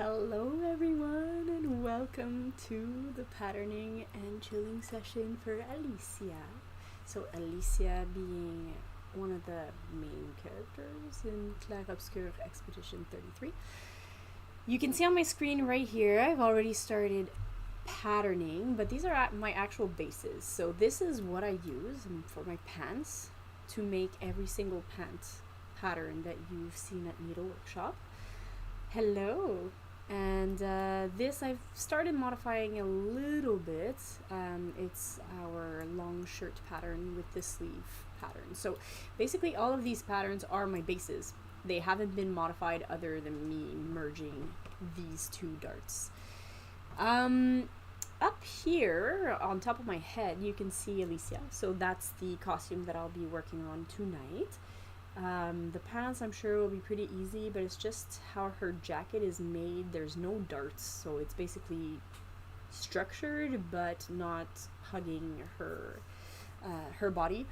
Hello everyone and welcome to the patterning and chilling session for Alicia. So Alicia being one of the main characters in Clair Obscur Expédition 33. You can see on my screen right here I've already started patterning, but these are my actual bases. So this is what I use for my pants to make every single pant pattern that you've seen at Needle Workshop. Hello! And this I've started modifying a little bit. It's our long shirt pattern with the sleeve pattern. So basically all of these patterns are my bases. They haven't been modified other than me merging these two darts. Up here on top of my head you can see Alicia. So that's the costume that I'll be working on tonight. The pants I'm sure will be pretty easy, but it's just how her jacket is made. There's no darts, so it's basically structured but not hugging her body.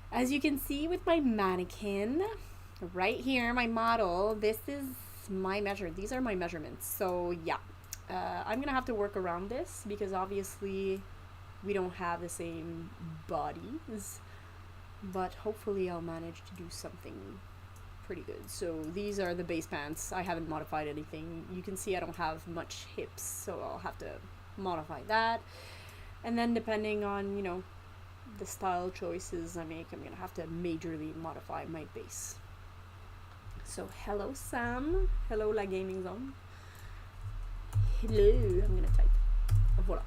As you can see with my mannequin right here, my model, this is my measure. These are my measurements. So yeah, I'm gonna have to work around this because obviously we don't have the same bodies. But hopefully I'll manage to do something pretty good. So these are the base pants. I haven't modified anything. You can see I don't have much hips, so I'll have to modify that. And then depending on, you know, the style choices I make, I'm gonna have to majorly modify my base. So hello Sam. Hello La Gaming Zone. Hello. I'm gonna type. Voila.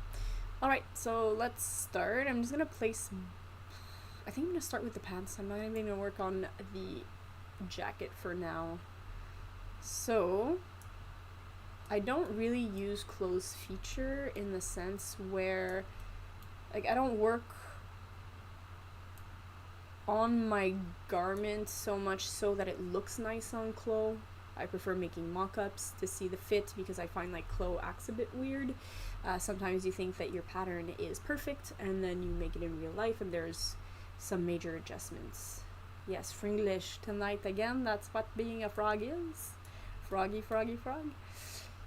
Alright, so let's start. I'm just gonna place... I think I'm going to start with the pants. I'm not even going to work on the jacket for now. So, I don't really use clothes feature in the sense where, like, I don't work on my garment so much so that it looks nice on Chloe. I prefer making mock-ups to see the fit because I find like Chloe acts a bit weird. Sometimes you think that your pattern is perfect and then you make it in real life and there's some major adjustments. Yes, Fringlish tonight again. That's what being a frog is. Froggy, froggy, frog.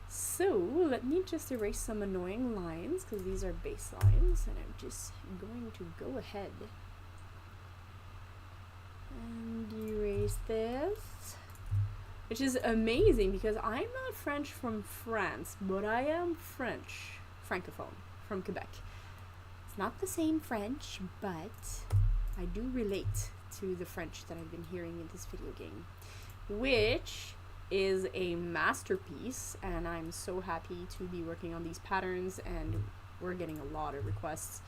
So let me just erase some annoying lines because these are baselines, and I'm just going to go ahead and erase this, which is amazing because I'm not French from France, but I am French, francophone, from Quebec. It's not the same French, but I do relate to the French that I've been hearing in this video game, which is a masterpiece, and I'm so happy to be working on these patterns, and we're getting a lot of requests.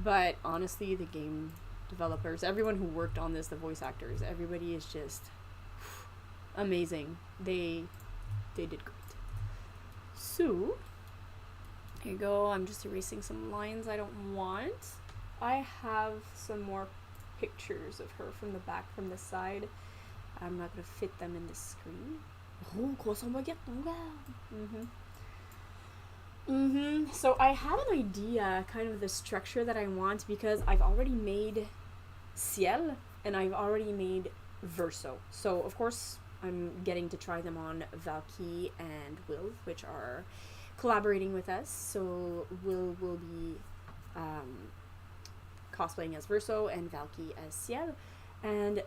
But honestly, the game developers, everyone who worked on this, the voice actors, everybody is just amazing. They did great. So here you go. I'm just erasing some lines I don't want. I have some more pictures of her from the back, from the side. I'm not going to fit them in the screen. Oh, croissant baguette, So I have an idea, kind of the structure that I want, because I've already made Ciel and I've already made Verso. So of course I'm getting to try them on Valky and Will, which are collaborating with us. So Will be cosplaying as Verso and Valky as Ciel. And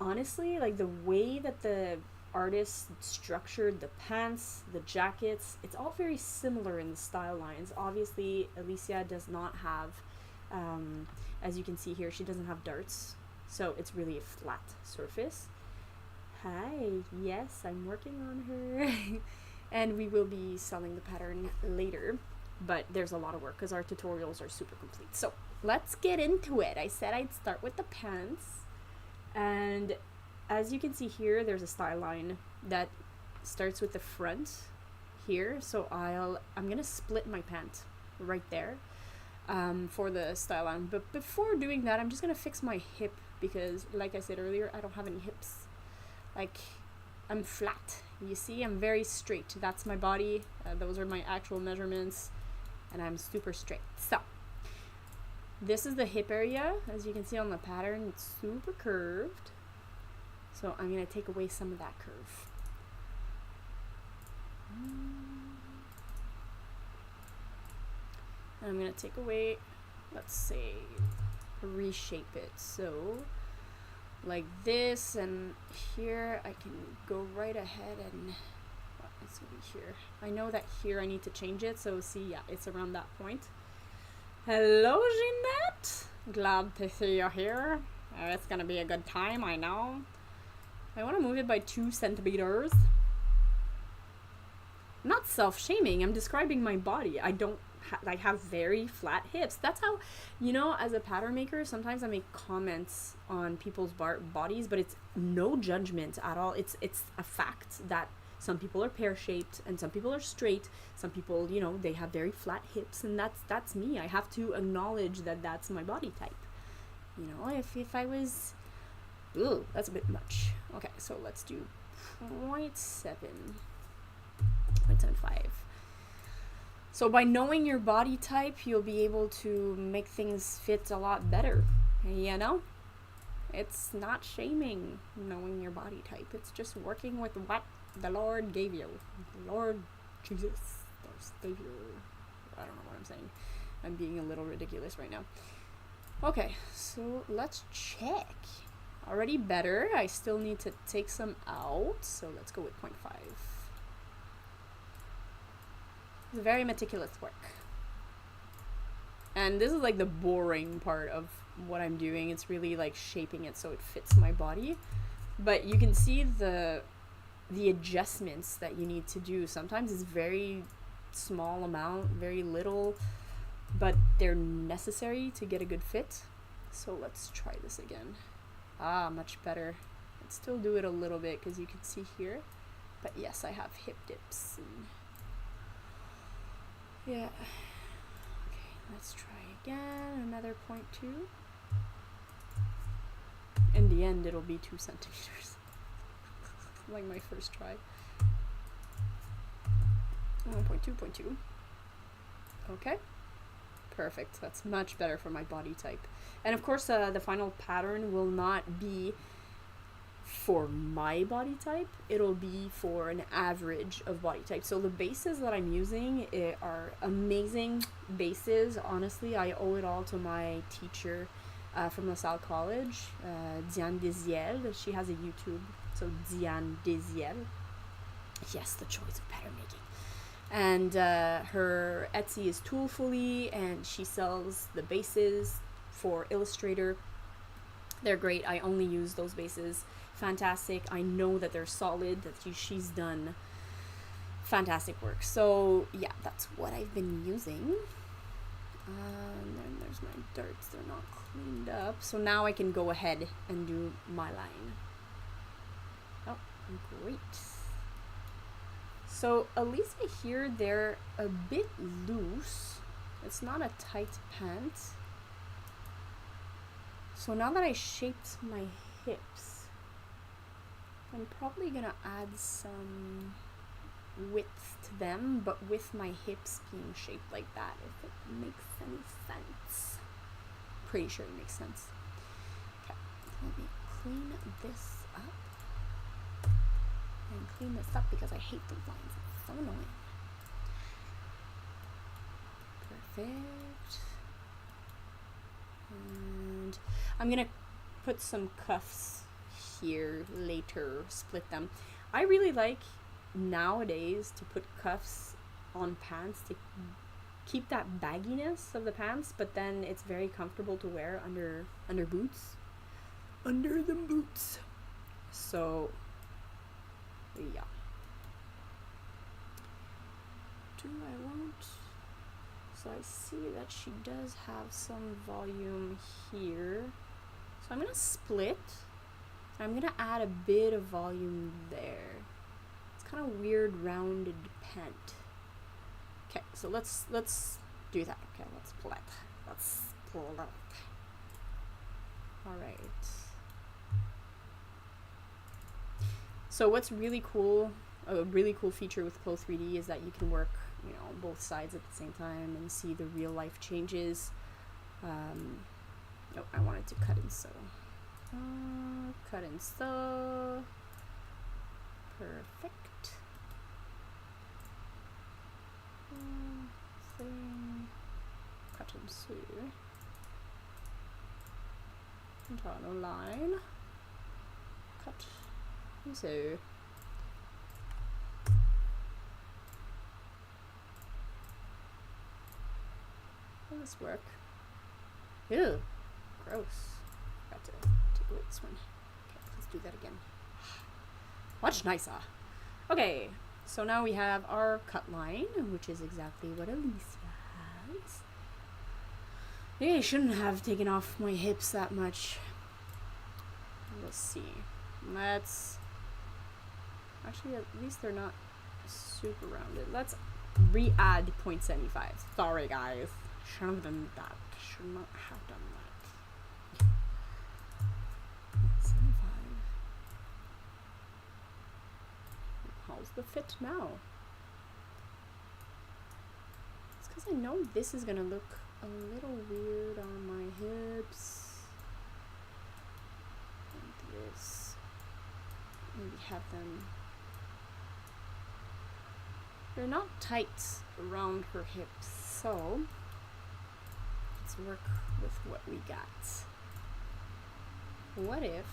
honestly, like the way that the artist structured the pants, the jackets, it's all very similar in the style lines. Obviously, Alicia does not have, as you can see here, she doesn't have darts. So it's really a flat surface. Hi, yes, I'm working on her. And we will be selling the pattern later. But there's a lot of work because our tutorials are super complete. So let's get into it. I said I'd start with the pants. And as you can see here, there's a style line that starts with the front here. So I'm going to split my pant right there for the style line. But before doing that, I'm just going to fix my hip because, like I said earlier, I don't have any hips. Like, I'm flat. You see, I'm very straight. That's my body. Those are my actual measurements. And I'm super straight. So this is the hip area. As you can see on the pattern, it's super curved. So I'm going to take away some of that curve. And I'm gonna take away, let's say, reshape it. So like this, and here I can go right ahead and let's see here. I know that here I need to change it, so see, yeah, it's around that point. Hello, Jeanette. Glad to see you here. It's gonna be a good time, I know. I want to move it by 2 centimeters. Not self-shaming, I'm describing my body. I don't I have very flat hips. That's how, you know, as a pattern maker, sometimes I make comments on people's bodies, but it's no judgment at all. It's a fact that some people are pear-shaped and some people are straight. Some people, you know, they have very flat hips, and that's me. I have to acknowledge that that's my body type. You know, if I was, ooh, that's a bit much. Okay, so let's do 0.75. So by knowing your body type, you'll be able to make things fit a lot better. You know? It's not shaming knowing your body type. It's just working with what the Lord gave you. The Lord Jesus, our Savior. I don't know what I'm saying. I'm being a little ridiculous right now. Okay, so let's check. Already better. I still need to take some out. So let's go with 0.5. It's very meticulous work. And this is like the boring part of what I'm doing. It's really like shaping it so it fits my body. But you can see the adjustments that you need to do. Sometimes it's very small amount, very little, but they're necessary to get a good fit. So let's try this again. Ah, much better. Let's still do it a little bit because you can see here. But yes, I have hip dips. And yeah. Okay, let's try again. Another 0.2. In the end, it'll be 2 centimeters. Like my first try. 1.2.2. Okay. Perfect. That's much better for my body type. And of course, the final pattern will not be for my body type. It'll be for an average of body type. So the bases that I'm using are amazing bases. Honestly, I owe it all to my teacher from LaSalle College, Diane Desiel. She has a YouTube. So Diane Desiel. Yes, the choice of pattern making. And her Etsy is Toolfully, and she sells the bases for Illustrator. They're great. I only use those bases. Fantastic. I know that they're solid, that she's done fantastic work. So yeah, that's what I've been using. And then there's my darts. They're not cleaned up. So now I can go ahead and do my line. Oh, great. So Alicia here, they're a bit loose. It's not a tight pant. So now that I shaped my hips, I'm probably gonna add some width to them, but with my hips being shaped like that, if it makes any sense. Pretty sure it makes sense. Okay, let me clean this up. And clean this up because I hate those lines. It's so annoying. Perfect. And I'm gonna put some cuffs here later, split them. I really like nowadays to put cuffs on pants to keep that bagginess of the pants, but then it's very comfortable to wear under boots. Under the boots. So yeah. Do I want? So I see that she does have some volume here. So I'm gonna split. I'm gonna add a bit of volume there. It's kind of weird rounded pant. Okay, so let's do that. Okay, let's split. Let's split. All right. So what's really cool, a really cool feature with Clo 3D is that you can work, you know, both sides at the same time and see the real life changes. Oh, I wanted to cut and sew. Cut and sew. Perfect. så. Internal line. Cut. So. Will this work? Ew. Gross. Got to take away this one. Okay, let's do that again. Much nicer. Okay, so now we have our cut line, which is exactly what Alicia has. Maybe I shouldn't have taken off my hips that much. Let's see. Let's... Actually, at least they're not super rounded. Let's re-add 0.75. Sorry, guys. Should have done that. Should not have done that. 75. How's the fit now? It's because I know this is gonna look a little weird on my hips. And this. Maybe have them. They're not tight around her hips, so let's work with what we got. What if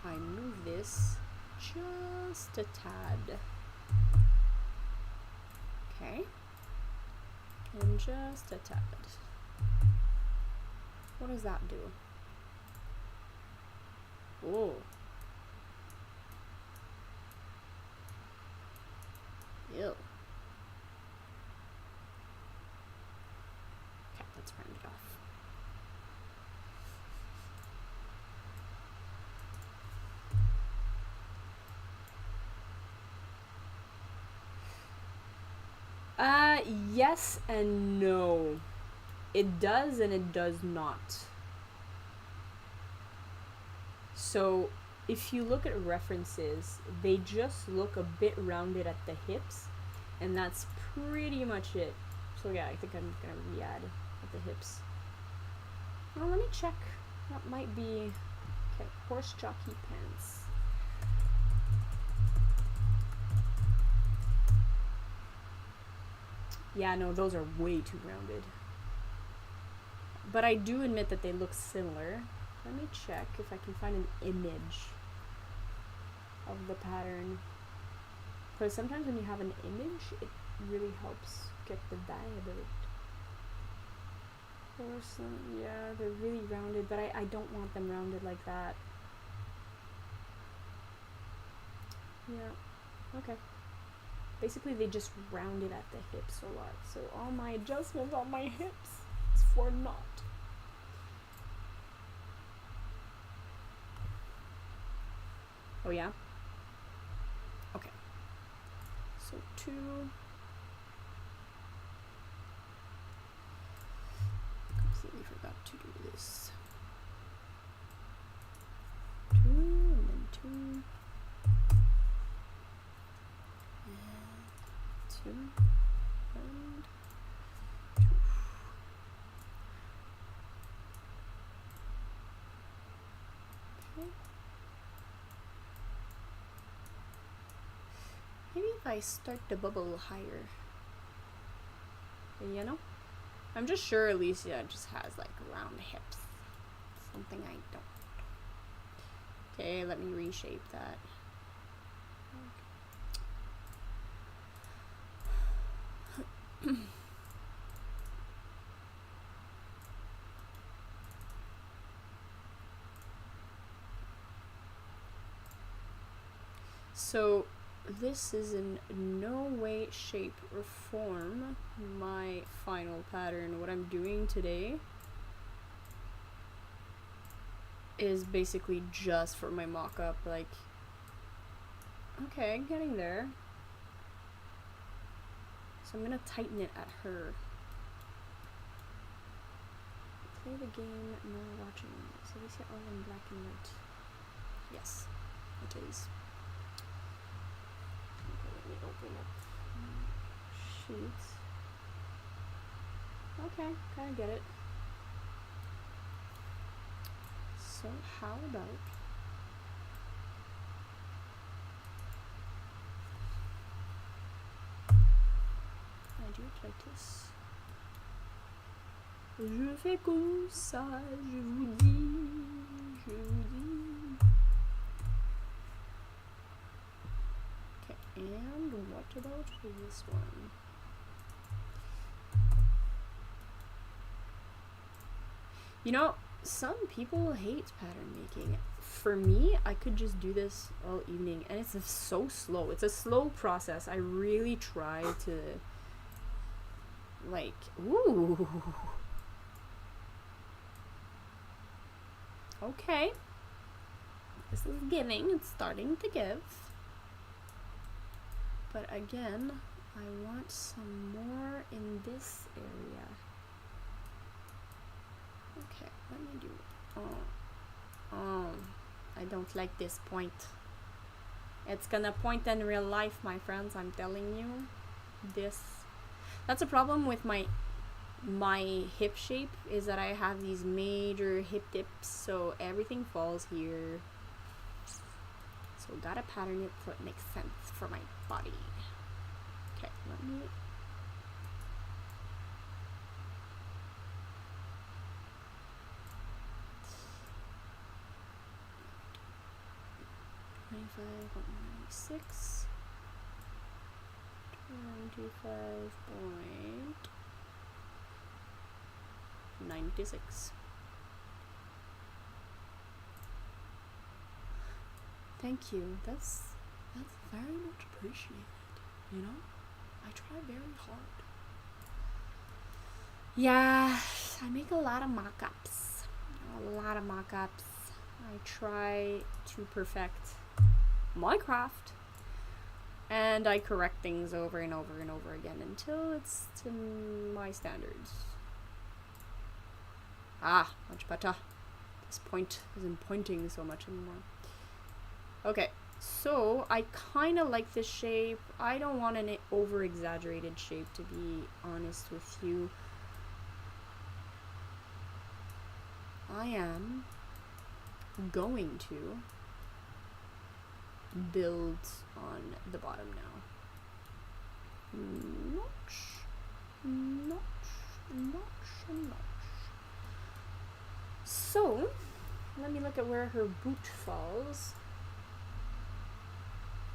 I move this just a tad? Okay. And just a tad. What does that do? Oh. Ew. Okay, let's round it off. Yes and no. It does and it does not. So, if you look at references, they just look a bit rounded at the hips, and that's pretty much it. So yeah, I think I'm gonna re-add at the hips. Well, let me check. That might be... Okay, horse jockey pants. Yeah, no, those are way too rounded. But I do admit that they look similar. Let me check if I can find an image of the pattern. Because sometimes when you have an image, it really helps get the vibe of it. Yeah, they're really rounded, but I don't want them rounded like that. Yeah, okay. Basically, they just rounded at the hips a lot. So all my adjustments on my hips is for naught. Oh yeah? Okay. So 2. Completely forgot to do this. 2 and then 2. And 2 and 2. Okay. Maybe if I start the bubble higher. You know? I'm just sure Alicia just has like round hips. Something I don't. Okay, let me reshape that. So this is in no way, shape, or form my final pattern. What I'm doing today is basically just for my mock-up, like, okay, getting there. So I'm gonna tighten it at her. Play the game, no watching. So we see all in black and white. Yes, it is. Let me open up sheets. Okay, kind of get it. So how about I do it like this? Je fais comme ça, je vous dis, je vous dis. Okay, and what about this one? You know, some people hate pattern making. For me, I could just do this all evening, and it's so slow. It's a slow process. I really try to, like, ooh. Okay. This is giving. It's starting to give. But again, I want some more in this area. Okay, let me do it. Oh, I don't like this point. It's gonna point in real life, my friends, I'm telling you. That's a problem with my hip shape, is that I have these major hip dips, so everything falls here. So gotta pattern it so it makes sense for my body. Okay, let me... $25.96. 25.96. Thank you. That's very much appreciated. You know, I try very hard. Yeah, I make a lot of mock-ups. I try to perfect my craft, and I correct things over and over and over again until it's to my standards. Ah, much better. This point isn't pointing so much anymore. Okay, so I kind of like this shape. I don't want an over-exaggerated shape, to be honest with you. I am going to build on the bottom now. Notch. So, let me look at where her boot falls.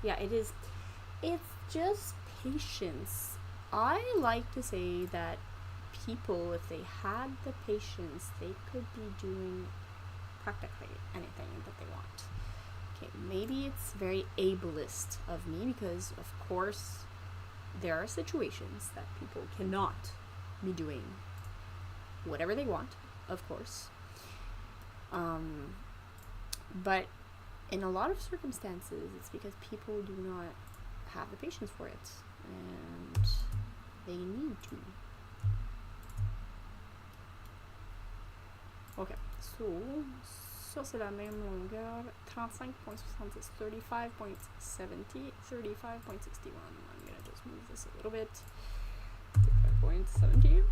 Yeah, it's just patience. I like to say that people, if they had the patience, they could be doing practically anything that they want. Okay, maybe it's very ableist of me, because of course there are situations that people cannot be doing whatever they want, of course. But in a lot of circumstances, it's because people do not have the patience for it, and they need to. Ok, so ça c'est la même longueur, 35.70, 35.70, 35.61. I'm gonna just move this a little bit. 35.70.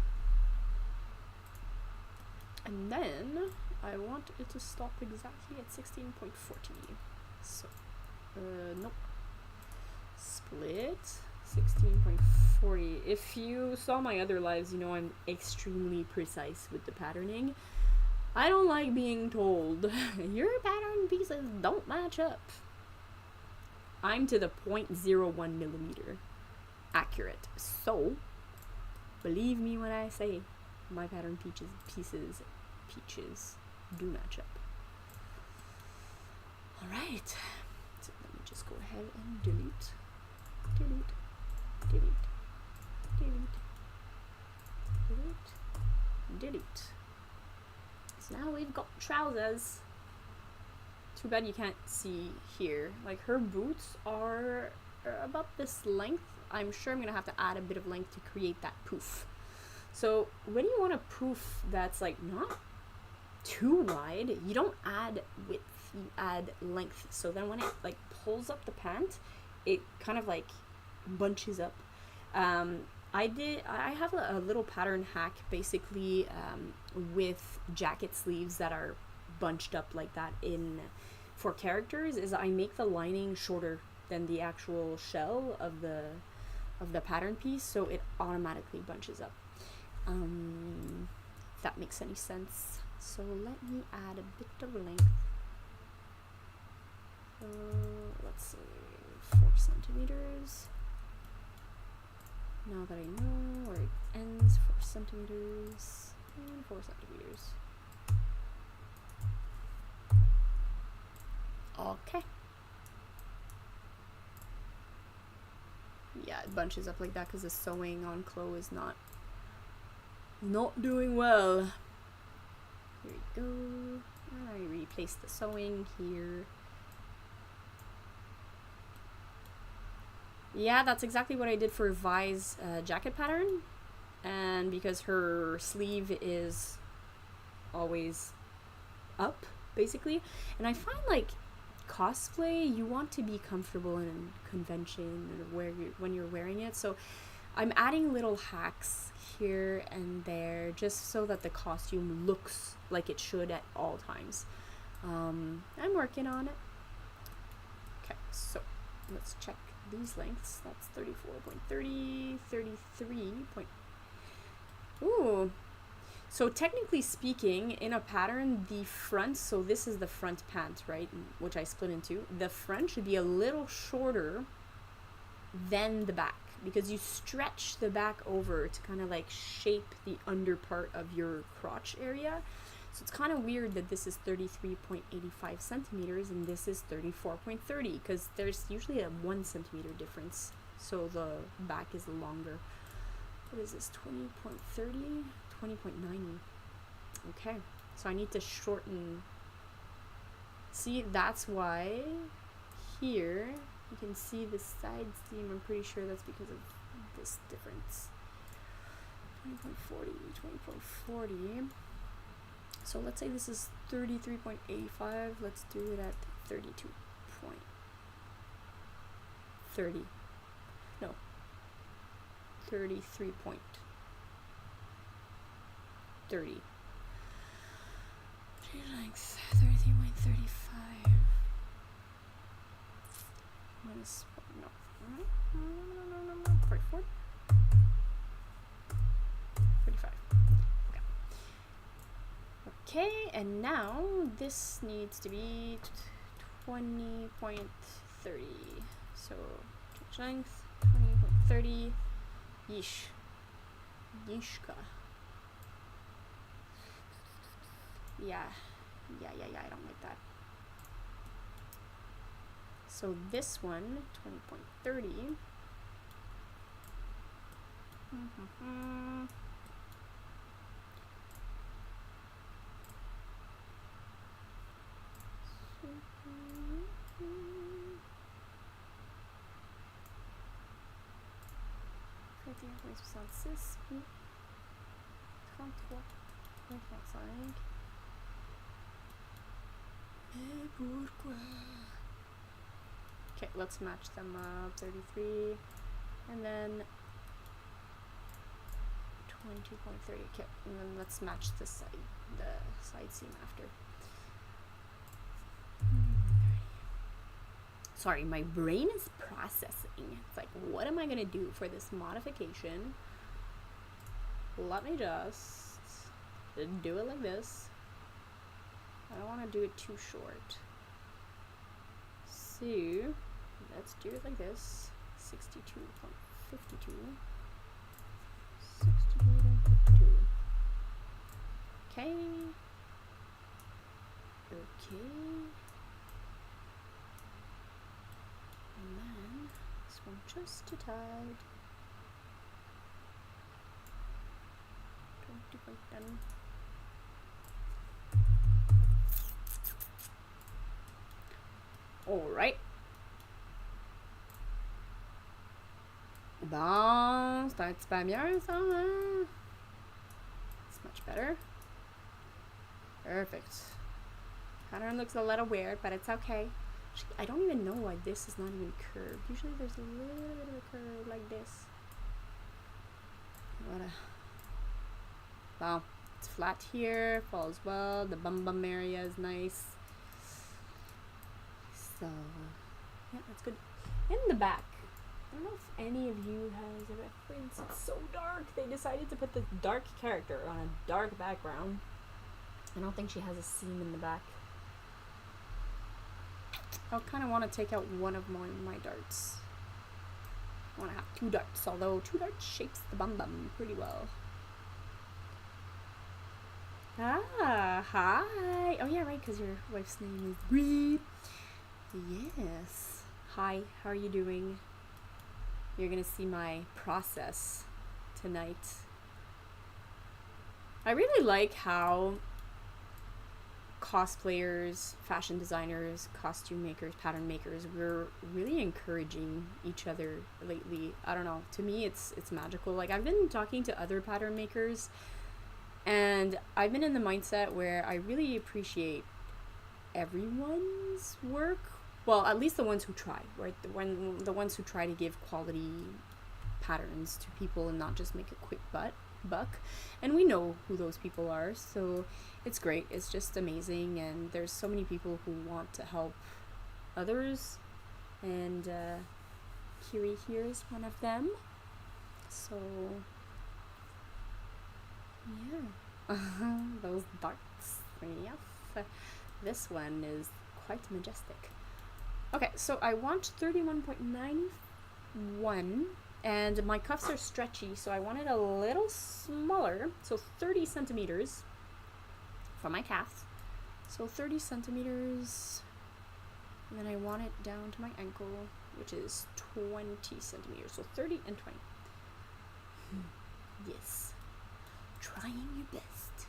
And then I want it to stop exactly at 16.40. So, nope. Split 16.40. If you saw my other lives, you know I'm extremely precise with the patterning. I don't like being told your pattern pieces don't match up. I'm to the 0.01 millimeter accurate. So, believe me when I say my pattern pieces do match up. Alright, so let me just go ahead and delete. So now we've got trousers. Too bad you can't see here. Like, her boots are about this length. I'm sure I'm gonna have to add a bit of length to create that poof. So when you want a poof that's like not too wide, you don't add width, you add length. So then when it like pulls up the pant, it kind of like bunches up. I have a little pattern hack basically with jacket sleeves that are bunched up like that for characters, is I make the lining shorter than the actual shell of the pattern piece, so it automatically bunches up. that makes any sense. So let me add a bit of length. Let's say 4 centimeters. Now that I know where it ends, 4 centimeters and 4 centimeters. Okay. Yeah, it bunches up like that because the sewing on Chloe is not doing well. Here we go. I replace the sewing here. Yeah, that's exactly what I did for Vi's jacket pattern. And because her sleeve is always up, basically. And I find like cosplay, you want to be comfortable in convention or when you're wearing it. So I'm adding little hacks here and there just so that the costume looks like it should at all times. I'm working on it. Okay, so let's check these lengths. That's 34.30, 33. Ooh. So technically speaking, in a pattern, the front, so this is the front pant, right, which I split into, the front should be a little shorter than the back because you stretch the back over to kind of like shape the under part of your crotch area. So it's kind of weird that this is 33.85 centimeters and this is 34.30 because there's usually a 1 centimeter difference. So the back is longer. What is this, 20.30? 20.90. Okay, so I need to shorten. See, that's why here you can see the side seam. I'm pretty sure that's because of this difference. 20.40, 20.40. So let's say this is 33.85. Let's do it at 32.30. No, 33.30. Length 33.35 minus no 44 45. Okay, and now this needs to be 20.30. So change length 20.30. Yeesh. Yeeshka. Yeah, I don't like that. So this one, 20.30. Okay, let's match them up. 33 and then 22.30. Okay, and then let's match the side seam after. Sorry, my brain is processing. It's like, what am I gonna do for this modification? Let me just do it like this. I don't want to do it too short. So let's do it like this. 62.52. 62.52. Okay. Okay. And then this one just a tad. 20.10. Alright. Bon, c'est un petit peu mieux ça, hein? It's much better. Perfect. Pattern looks a little weird, but it's okay. Actually, I don't even know why this is not even curved. Usually there's a little bit of a curve like this. Wow, it's flat here, falls well. The bum area is nice. So, yeah, that's good. In the back, don't know if any of you has a reference. It's so dark. They decided to put this dark character on a dark background. I don't think she has a seam in the back. I kind of want to take out one of my darts. I want to have 2 darts, although 2 darts shapes the bum bum pretty well. Ah, hi. Oh yeah, right, because your wife's name is Bree. Yes. Hi, how are you doing? You're gonna see my process tonight. I really like how cosplayers, fashion designers, costume makers, pattern makers, we're really encouraging each other lately. I don't know, to me it's magical. Like, I've been talking to other pattern makers and I've been in the mindset where I really appreciate everyone's work. Well, at least the ones who try, right? The ones who try to give quality patterns to people and not just make a quick buck. And we know who those people are, so it's great. It's just amazing, and there's so many people who want to help others, and Kiri here is one of them. So yeah. Those darts. Yes. This one is quite majestic. Okay, so I want 31.91, and my cuffs are stretchy, so I want it a little smaller, so 30 centimeters for my calves. So 30 centimeters, and then I want it down to my ankle, which is 20 centimeters, so 30 and 20. Yes. Trying your best.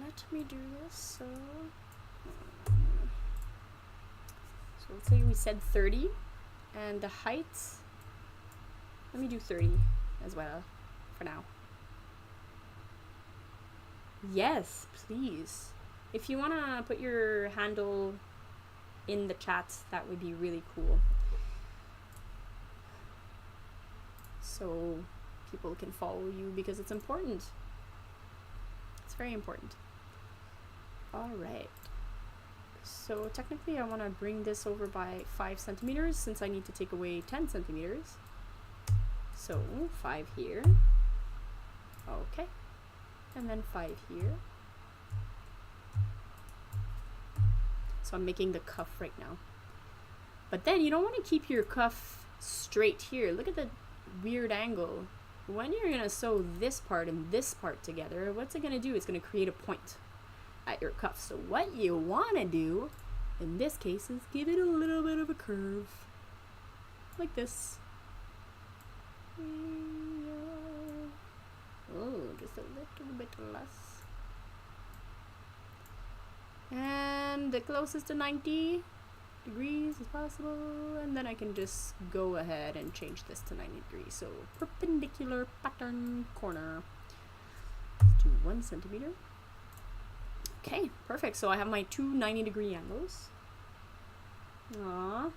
Let me do this. So let's say we said 30, and the height, let me do 30 as well for now. Yes, please. If you want to put your handle in the chat, that would be really cool, so people can follow you, because it's important. It's very important. Alright, so technically I want to bring this over by 5 centimeters since I need to take away 10 centimeters. So 5 here. Okay. And then 5 here. So I'm making the cuff right now. But then you don't want to keep your cuff straight here. Look at the weird angle. When you're going to sew this part and this part together, what's it going to do? It's going to create a point at your cuff. So what you want to do in this case is give it a little bit of a curve, like this. Oh, just a little bit less. And the closest to 90 degrees as possible, and then I can just go ahead and change this to 90 degrees. So perpendicular pattern corner. Let's do 1 centimeter. Okay, perfect. So I have my 2 90-degree angles. Aww, of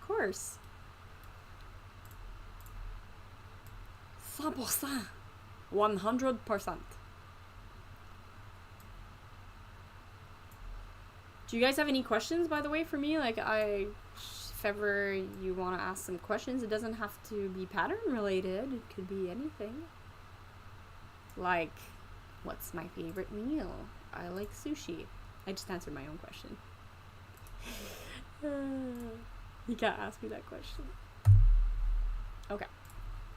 course. 100%. 100%. Do you guys have any questions, by the way, for me? Like, if ever you want to ask some questions, it doesn't have to be pattern related. It could be anything. Like, what's my favorite meal? I like sushi. I just answered my own question. You can't ask me that question. Okay.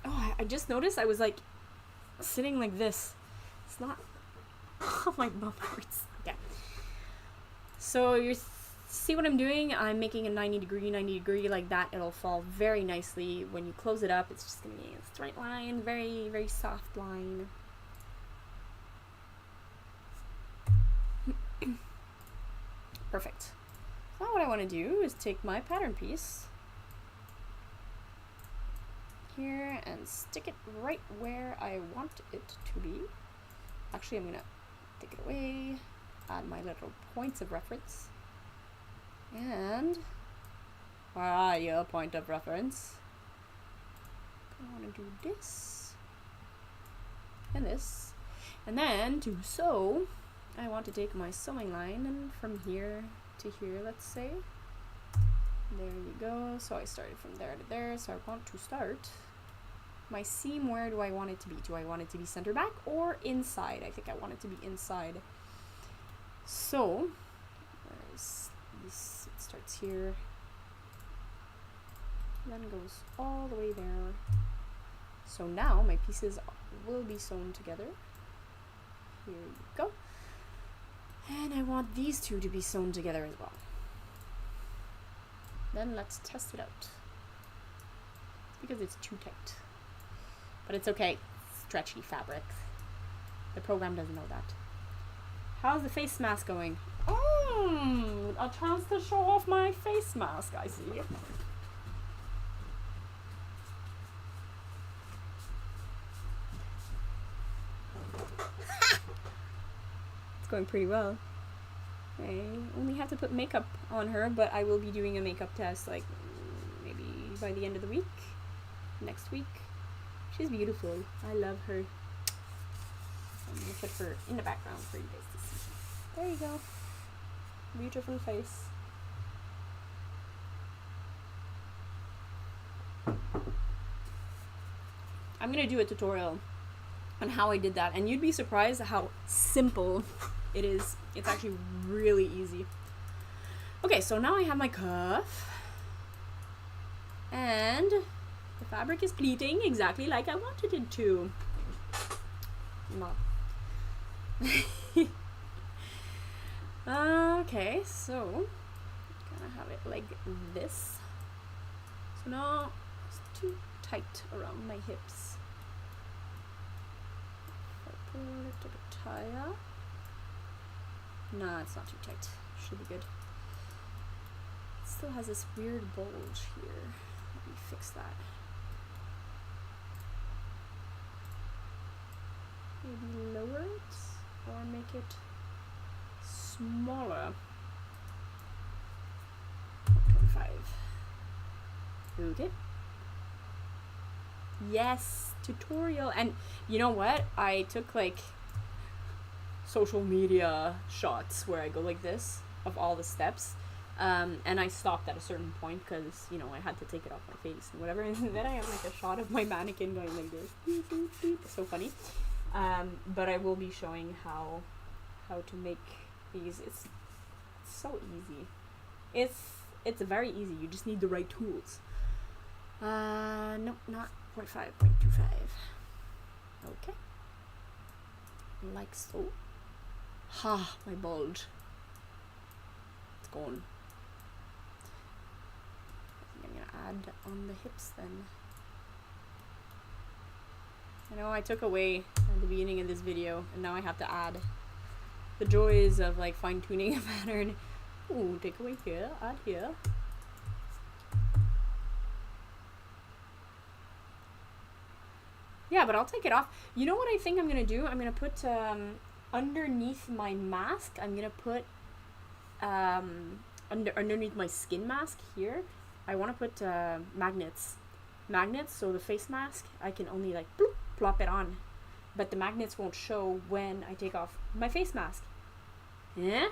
Oh, I just noticed I was like sitting like this. It's not. Oh, my bum hurts. Okay. So you see what I'm doing? I'm making a 90 degree like that. It'll fall very nicely. When you close it up, it's just gonna be a straight line, very, very soft line. Perfect. Now what I want to do is take my pattern piece here and stick it right where I want it to be. Actually, I'm gonna take it away, add my little points of reference, and where are your point of reference? I want to do this and this, and then to sew I want to take my sewing line and from here to here, let's say, There you go. So I started from there to there. So I want to start my seam. Where do I want it to be? Do I want it to be center back or inside? I think I want it to be inside. So where's this? It starts here, then goes all the way there. So now my pieces will be sewn together. Here you go. And I want these two to be sewn together as well. Then let's test it out. Because it's too tight. But it's okay. Stretchy fabric. The program doesn't know that. How's the face mask going? Oh, a chance to show off my face mask, I see. It's going pretty well. I only have to put makeup on her, but I will be doing a makeup test like maybe by the end of the week, next week. She's beautiful. I love her. I'm gonna put her in the background for you guys to see. There you go. Beautiful face. I'm gonna do a tutorial on how I did that, and you'd be surprised at how simple it is. It's actually really easy. Okay, so now I have my cuff, and the fabric is pleating exactly like I wanted it to. Not. Okay, so I'm gonna have it like this. So now it's too tight around my hips. If I pull it a bit higher. No, it's not too tight. Should be good. It still has this weird bulge here. Let me fix that. Maybe lower it or make it smaller. 25. Okay. Yes, tutorial. And you know what? I took like social media shots where I go like this of all the steps. And I stopped at a certain point because, you know, I had to take it off my face and whatever. And then I have like a shot of my mannequin going like this. Beep, beep, beep. It's so funny. But I will be showing how to make these. It's so easy. It's very easy. You just need the right tools. No, not 0.5, 0.25. Okay. Like so. Ha, my bulge. It's gone. I think I'm gonna add on the hips then. I know I took away at the beginning of this video, and now I have to add the joys of like fine-tuning a pattern. Ooh, take away here, add here. Yeah, but I'll take it off. You know what I think I'm gonna do? I'm gonna put underneath my mask. I'm gonna put underneath my skin mask here. I want to put magnets, so the face mask I can only like bloop, plop it on, but the magnets won't show when I take off my face mask. Yeah,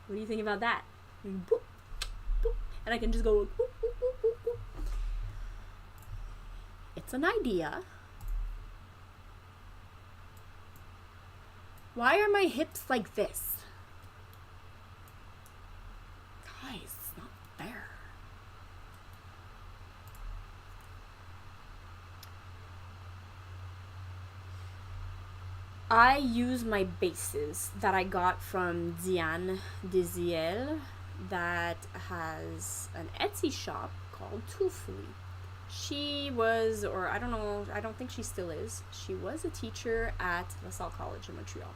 what do you think about that? Boop, boop, and I can just go boop, boop, boop, boop, boop. It's an idea. Why are my hips like this? Guys, it's not fair. I use my bases that I got from Diane Desiel that has an Etsy shop called Toolfully. She was, or I don't know, I don't think she still is, she was a teacher at LaSalle College in Montreal.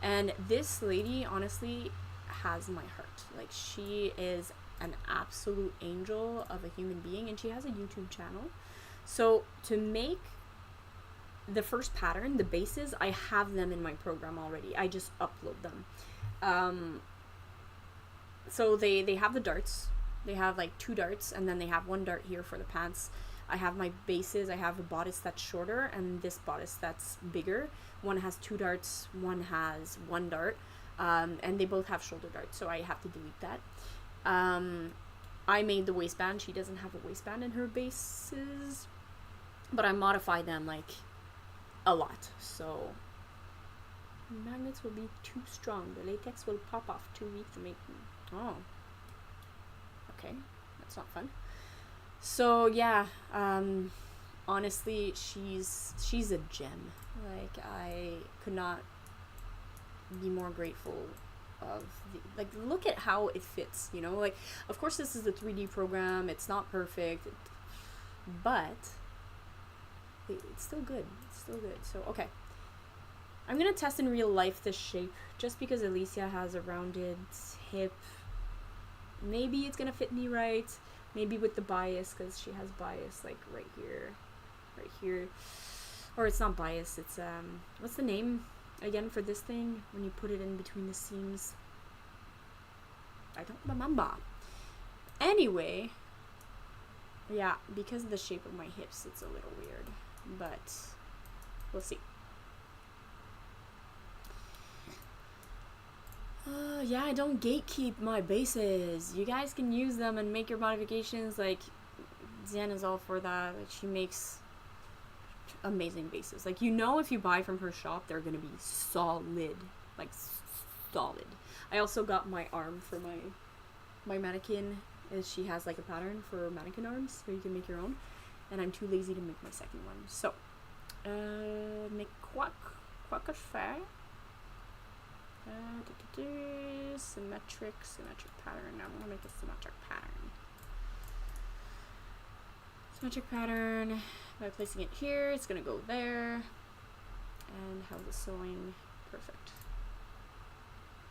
And this lady, honestly, has my heart. Like, she is an absolute angel of a human being, and she has a YouTube channel. So to make the first pattern, the bases, I have them in my program already. I just upload them. So they have the darts. They have like 2 darts, and then they have 1 dart here for the pants. I have my bases. I have a bodice that's shorter and this bodice that's bigger. One has 2 darts, one has 1 dart, and they both have shoulder darts, so I have to delete that. I made the waistband. She doesn't have a waistband in her bases, but I modify them like a lot. So magnets will be too strong. The latex will pop off, too weak to make them. Oh, okay, that's not fun. So yeah, honestly, she's a gem. Like, I could not be more grateful of like, look at how it fits, you know. Like, of course this is a 3D program, it's not perfect, but it's still good. It's still good. So okay, I'm gonna test in real life this shape just because Alicia has a rounded hip. Maybe it's gonna fit me right, maybe with the bias, because she has bias like right here, or it's not bias, it's what's the name again for this thing when you put it in between the seams? I don't remember. Anyway, yeah, because of the shape of my hips, it's a little weird, but we'll see. Yeah, I don't gatekeep my bases. You guys can use them and make your modifications. Like, Zen is all for that. Like, she makes amazing bases. Like, you know, if you buy from her shop, they're gonna be solid. Like, solid. I also got my arm for my mannequin. She has like a pattern for mannequin arms, so you can make your own. And I'm too lazy to make my second one. So, make quackish fair. Symmetric pattern. I'm gonna make a symmetric pattern. Symmetric pattern. By placing it here, it's gonna go there. And have the sewing perfect.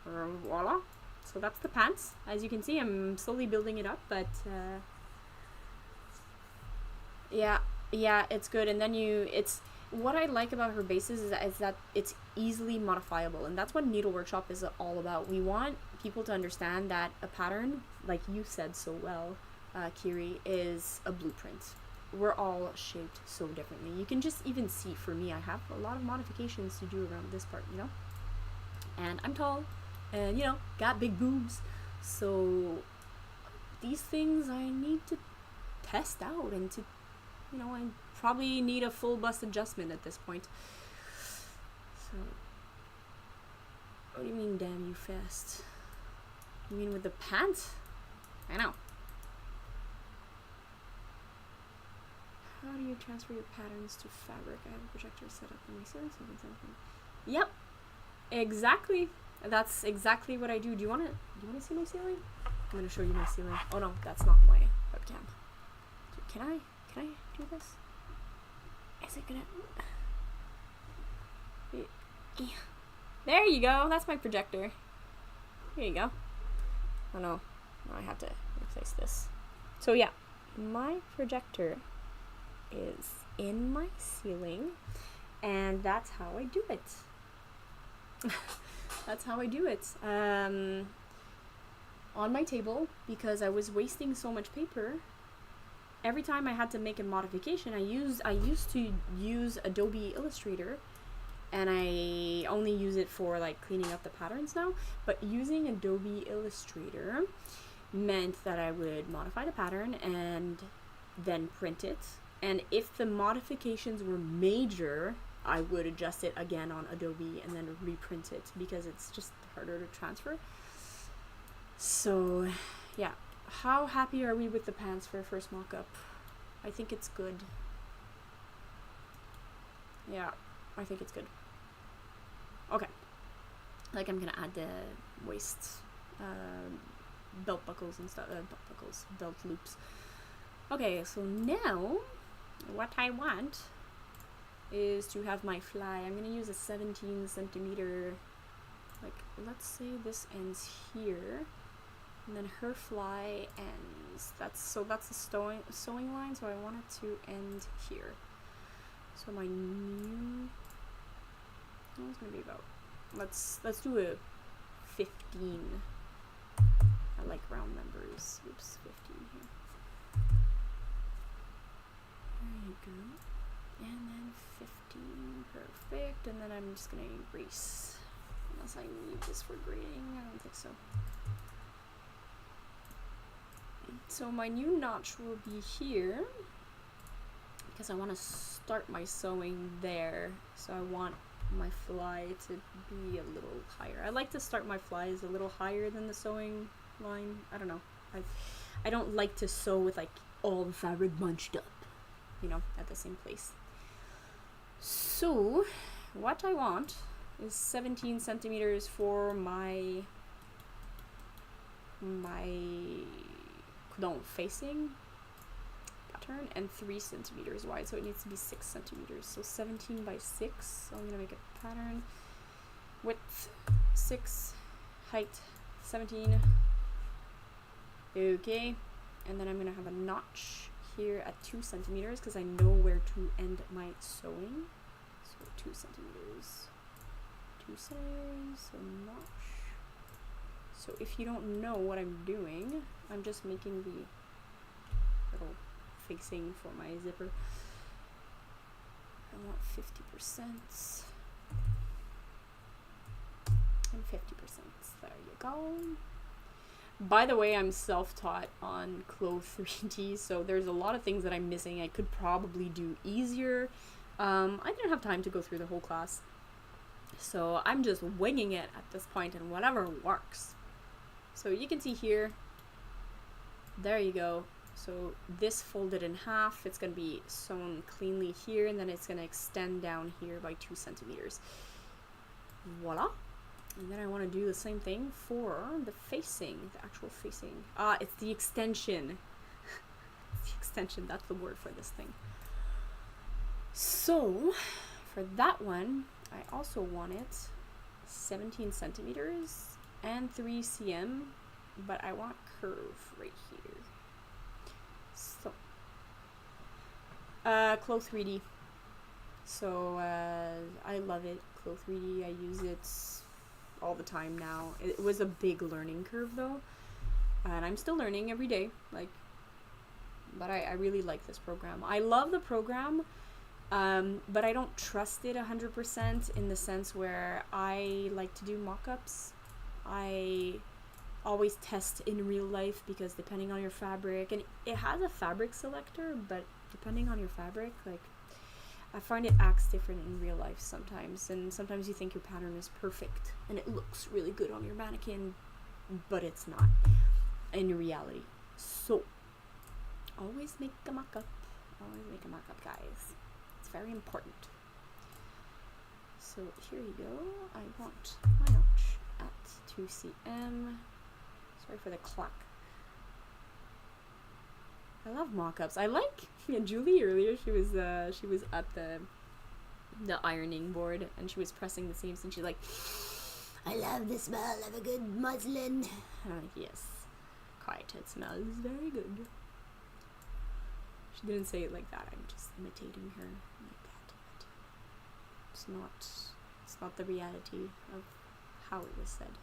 Voila. So that's the pants. As you can see, I'm slowly building it up, but yeah, it's good. And then it's what I like about her bases is that it's easily modifiable, and that's what Needle Workshop is all about. We want people to understand that a pattern, like you said so well, Kiri, is a blueprint. We're all shaped so differently. You can just even see, for me, I have a lot of modifications to do around this part, you know? And I'm tall, and, you know, got big boobs. So these things I need to test out, and to, you know, I probably need a full bust adjustment at this point. So, what do you mean, damn you fast? You mean with the pants? I know. How do you transfer your patterns to fabric? I have a projector set up in my ceiling. Yep, exactly. That's exactly what I do. Do you want to see my ceiling? I'm gonna show you my ceiling. Oh no, that's not my webcam. Can I do this? Is it gonna? Yeah. There you go. That's my projector. Here you go. Oh no, I have to replace this. So yeah, my projector is in my ceiling, and that's how I do it. That's how I do it. On my table, because I was wasting so much paper. Every time I had to make a modification, I used to use Adobe Illustrator, and I only use it for like cleaning up the patterns now. But using Adobe Illustrator meant that I would modify the pattern and then print it. And if the modifications were major, I would adjust it again on Adobe and then reprint it, because it's just harder to transfer. So yeah, how happy are we with the pants for a first mock-up? I think it's good. Yeah, I think it's good. Okay, like I'm gonna add the waist belt buckles and stuff, belt loops. Okay, so now what I want is to have my fly. I'm gonna use a 17 centimeter, like, let's say this ends here, and then her fly ends. That's the sewing line, so I want it to end here. So my new, it's gonna be about, let's do a 15. I like round numbers. Oops, 15 here. There you go. And then 15, perfect. And then I'm just gonna erase, unless I need this for grading. I don't think so. So my new notch will be here because I want to start my sewing there. So I want my fly to be a little higher. I like to start my flies a little higher than the sewing line. I don't know. I don't like to sew with like all the fabric bunched up, you know, at the same place. So what I want is 17 centimeters for my facing pattern and 3 centimeters wide, so it needs to be 6 centimeters. So 17 by 6. So I'm gonna make a pattern, width 6, height 17. Okay, and then I'm gonna have a notch here at 2 centimeters because I know where to end my sewing. So 2 centimeters, 2 centimeters, a notch. So if you don't know what I'm doing, I'm just making the little facing for my zipper. I want 50% and 50%. There you go. By the way, I'm self-taught on Clo 3D, so there's a lot of things that I'm missing I could probably do easier. I didn't have time to go through the whole class, so I'm just winging it at this point and whatever works. So you can see here, there you go. So this folded in half, it's going to be sewn cleanly here, and then it's going to extend down here by 2 centimeters. Voila. And then I want to do the same thing for the facing, the actual facing. It's the extension. It's the extension, that's the word for this thing. So for that one, I also want it 17 centimeters and 3 cm, but I want curve right here. So Clo 3D. So I love it. Clo 3D, I use it all the time now. It was a big learning curve though, and I'm still learning every day, like, but I really like this program. I love the program, but I don't trust it 100% in the sense where I like to do mock-ups. I always test in real life because depending on your fabric, and it has a fabric selector, but depending on your fabric, like, I find it acts different in real life sometimes, and sometimes you think your pattern is perfect and it looks really good on your mannequin, but it's not in reality. So always make a mock-up. Always make a mock-up, guys. It's very important. So here you go. I want my notch at 2 cm. Sorry for the clack. I love mock-ups. I like Julie earlier. She was at the ironing board and she was pressing the seams and she's like, "I love the smell of a good muslin." And I'm like, yes, quite. It smells very good. She didn't say it like that. I'm just imitating her like that. But it's not the reality of how it was said.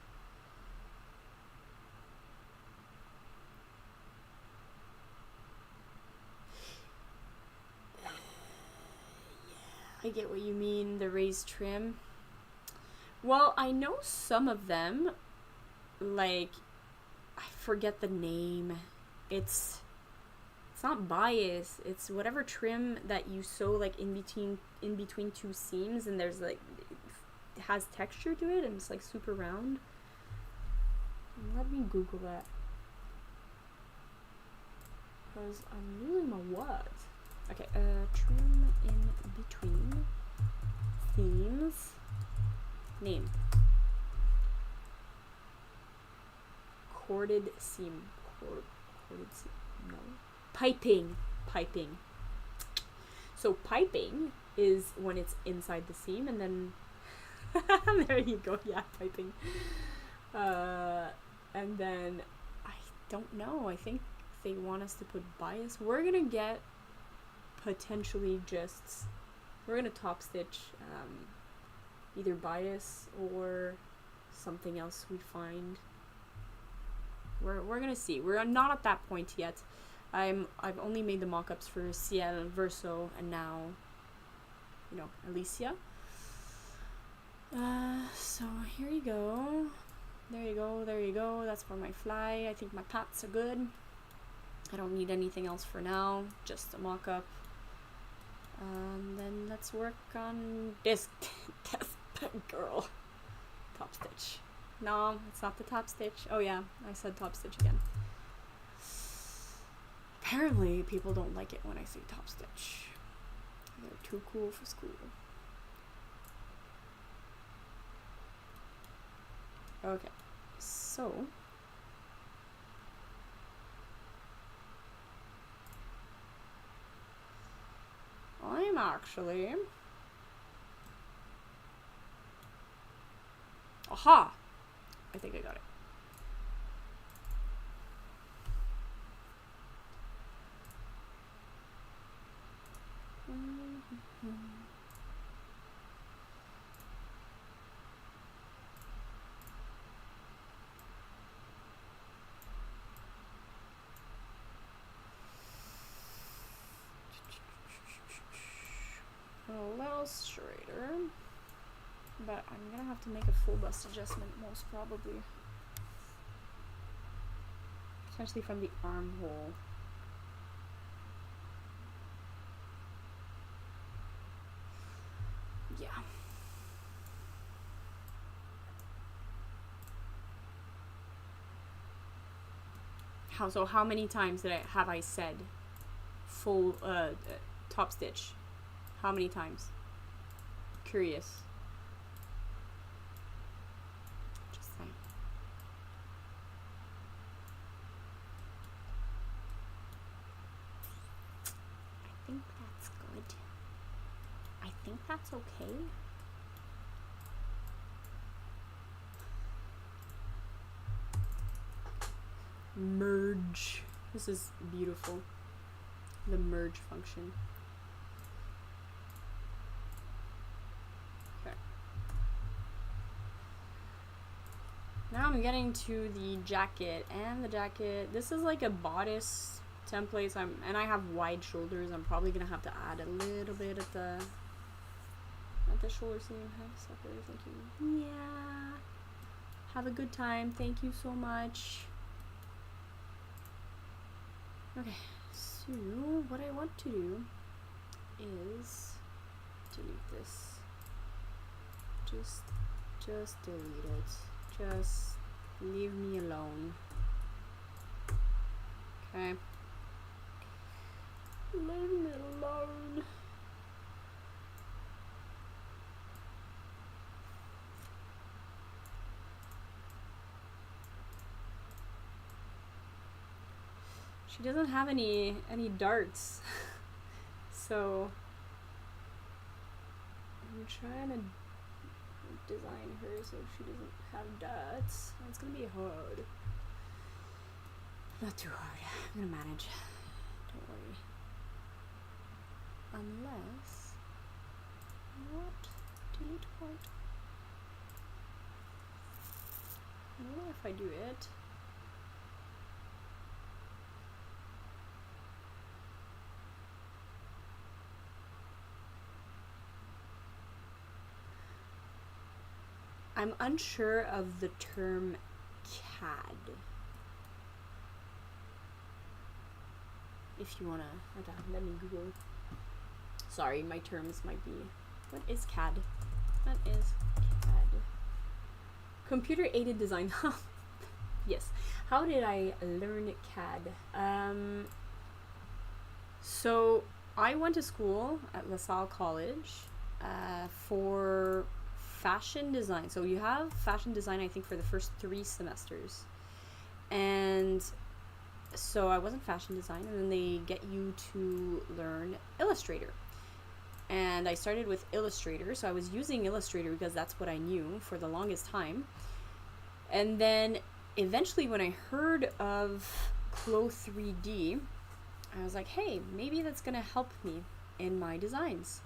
I get what you mean, the raised trim. Well, I know some of them, like, I forget the name. It's not bias, it's whatever trim that you sew like in between 2 seams, and there's like, it has texture to it and it's like super round. Let me Google that, because I'm losing my words. Okay, trim in between seams. Name. Corded seam. Corded seam. No. Piping. So piping is when it's inside the seam, and then there you go. Yeah, piping. And then I don't know. I think they want us to put bias. We're gonna get potentially just, we're gonna top stitch either bias or something else we find. We're gonna see. We're not at that point yet. I've only made the mock-ups for Ciel, Verso, and now, you know, Alicia. So here you go. There you go. That's for my fly. I think my pats are good. I don't need anything else for now, just a mock-up. Then let's work on this girl. Top stitch. No, it's not the top stitch. Oh yeah, I said top stitch again. Apparently people don't like it when I say top stitch. They're too cool for school. Okay, so I'm actually... Aha! I think I got it. A little straighter, but I'm gonna have to make a full bust adjustment most probably, potentially from the armhole. Yeah. How many times have I said full top stitch? How many times? Curious. Just saying. I think that's good. I think that's okay. Merge. This is beautiful. The merge function. Okay. Now I'm getting to the jacket, and the jacket, this is like a bodice template, and I have wide shoulders. I'm probably gonna have to add a little bit at the shoulder seam. Thank you. Yeah. Have a good time. Thank you so much. Okay, so what I want to do is delete this. Just delete it. Just leave me alone. Okay. Leave me alone. She doesn't have any darts, so I'm trying to design her so she doesn't have darts. It's gonna be hard. Not too hard. I'm gonna manage. Don't worry. Unless... What? Delete part? I don't know if I do it. I'm unsure of the term CAD. If you wanna, let me Google. Sorry, my terms might be. What is CAD? What is CAD? Computer aided design. Yes. How did I learn CAD? So I went to school at LaSalle College for fashion design. So you have fashion design, I think, for the first 3 semesters. And so I was in fashion design, and then they get you to learn Illustrator. And I started with Illustrator, so I was using Illustrator because that's what I knew for the longest time. And then eventually when I heard of Clo 3D, I was like, hey, maybe that's gonna help me in my designs.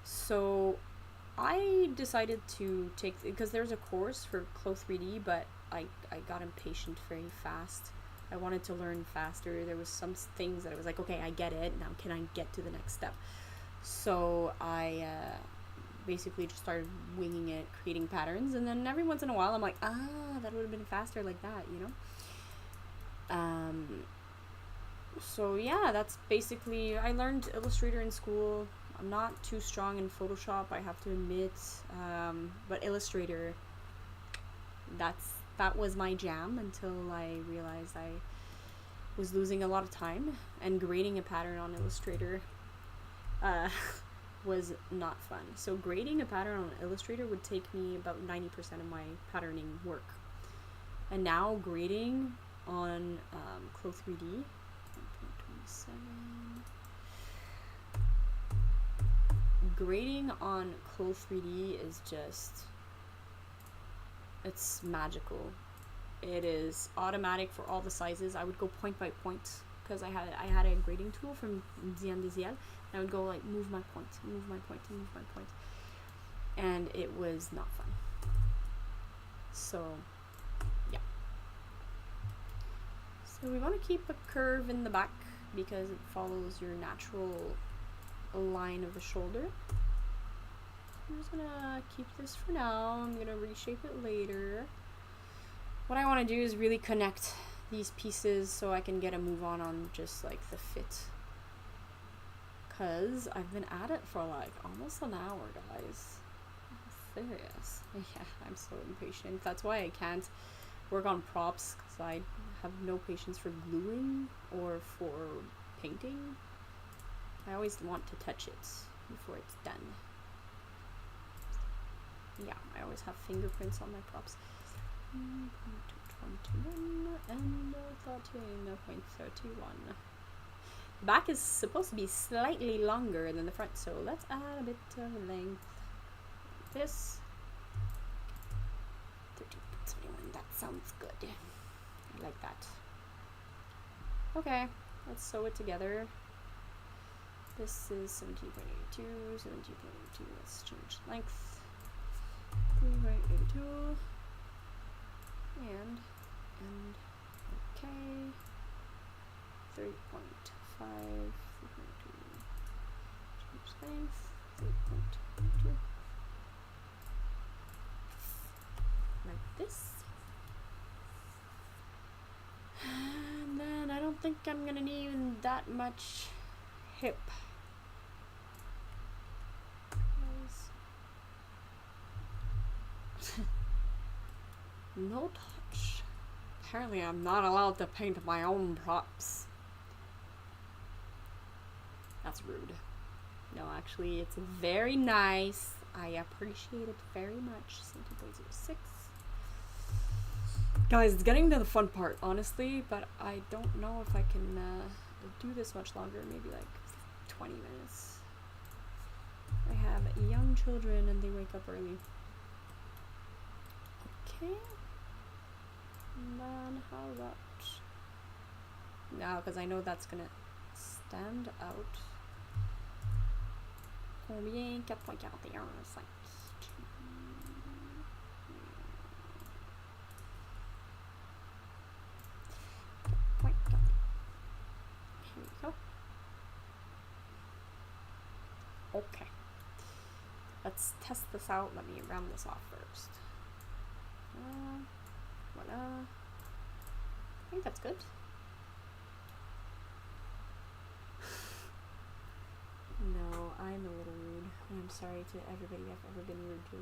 So I decided to take, because there's a course for Clo 3D, but I got impatient very fast. I wanted to learn faster. There was some things that I was like, okay, I get it. Now can I get to the next step? So I basically just started winging it, creating patterns, and then every once in a while I'm like, that would have been faster like that, you know? So yeah, that's basically, I learned Illustrator in school. I'm not too strong in Photoshop, I have to admit, but Illustrator, that was my jam until I realized I was losing a lot of time, and grading a pattern on Illustrator was not fun. So grading a pattern on Illustrator would take me about 90% of my patterning work. And now grading on Clo 3D, 1.27. Grading on Clo 3D is just, it's magical. It is automatic for all the sizes. I would go point by point because I had a grading tool from Diane Desiel. I would go like move my point, move my point, move my point, and it was not fun. So yeah. So we want to keep a curve in the back because it follows your natural line of the shoulder. I'm just gonna keep this for now. I'm gonna reshape it later. What I want to do is really connect these pieces so I can get a move on just like the fit. Cause I've been at it for like almost an hour, guys. I'm serious. Yeah, I'm so impatient. That's why I can't work on props, because I have no patience for gluing or for painting. I always want to touch it before it's done. Yeah, I always have fingerprints on my props. 21 and 13.31. The back is supposed to be slightly longer than the front, so let's add a bit of length. This 13.21, that sounds good. I like that. Okay, let's sew it together. This is 17.82, 17.82, let's change length. 3.82 and okay, 3.5, 3.2, change length, 3.2, like this. And then I don't think I'm gonna need that much hip. No touch. Apparently I'm not allowed to paint my own props. That's rude. No, actually it's very nice. I appreciate it very much. 17.06. Guys, it's getting to the fun part, honestly, but I don't know if I can do this much longer. Maybe like 20 minutes. I have young children and they wake up early. Okay. And then how about... No, because I know that's gonna stand out. Combien? 4.41, 5. Here we go. Okay. Let's test this out. Let me round this off first. Voila. I think that's good. No, I'm a little rude. I'm sorry to everybody I've ever been rude to.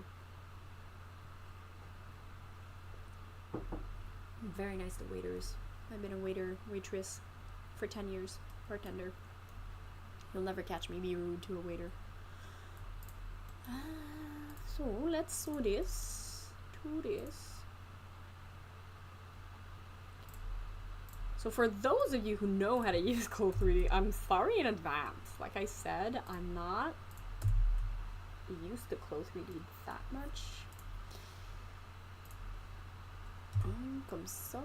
I'm very nice to waiters. I've been a waitress for 10 years. Bartender. You'll never catch me be rude to a waiter. So let's sew this to this. So for those of you who know how to use Clo 3D, I'm sorry in advance. Like I said, I'm not used to Clo 3D that much. Comme ça.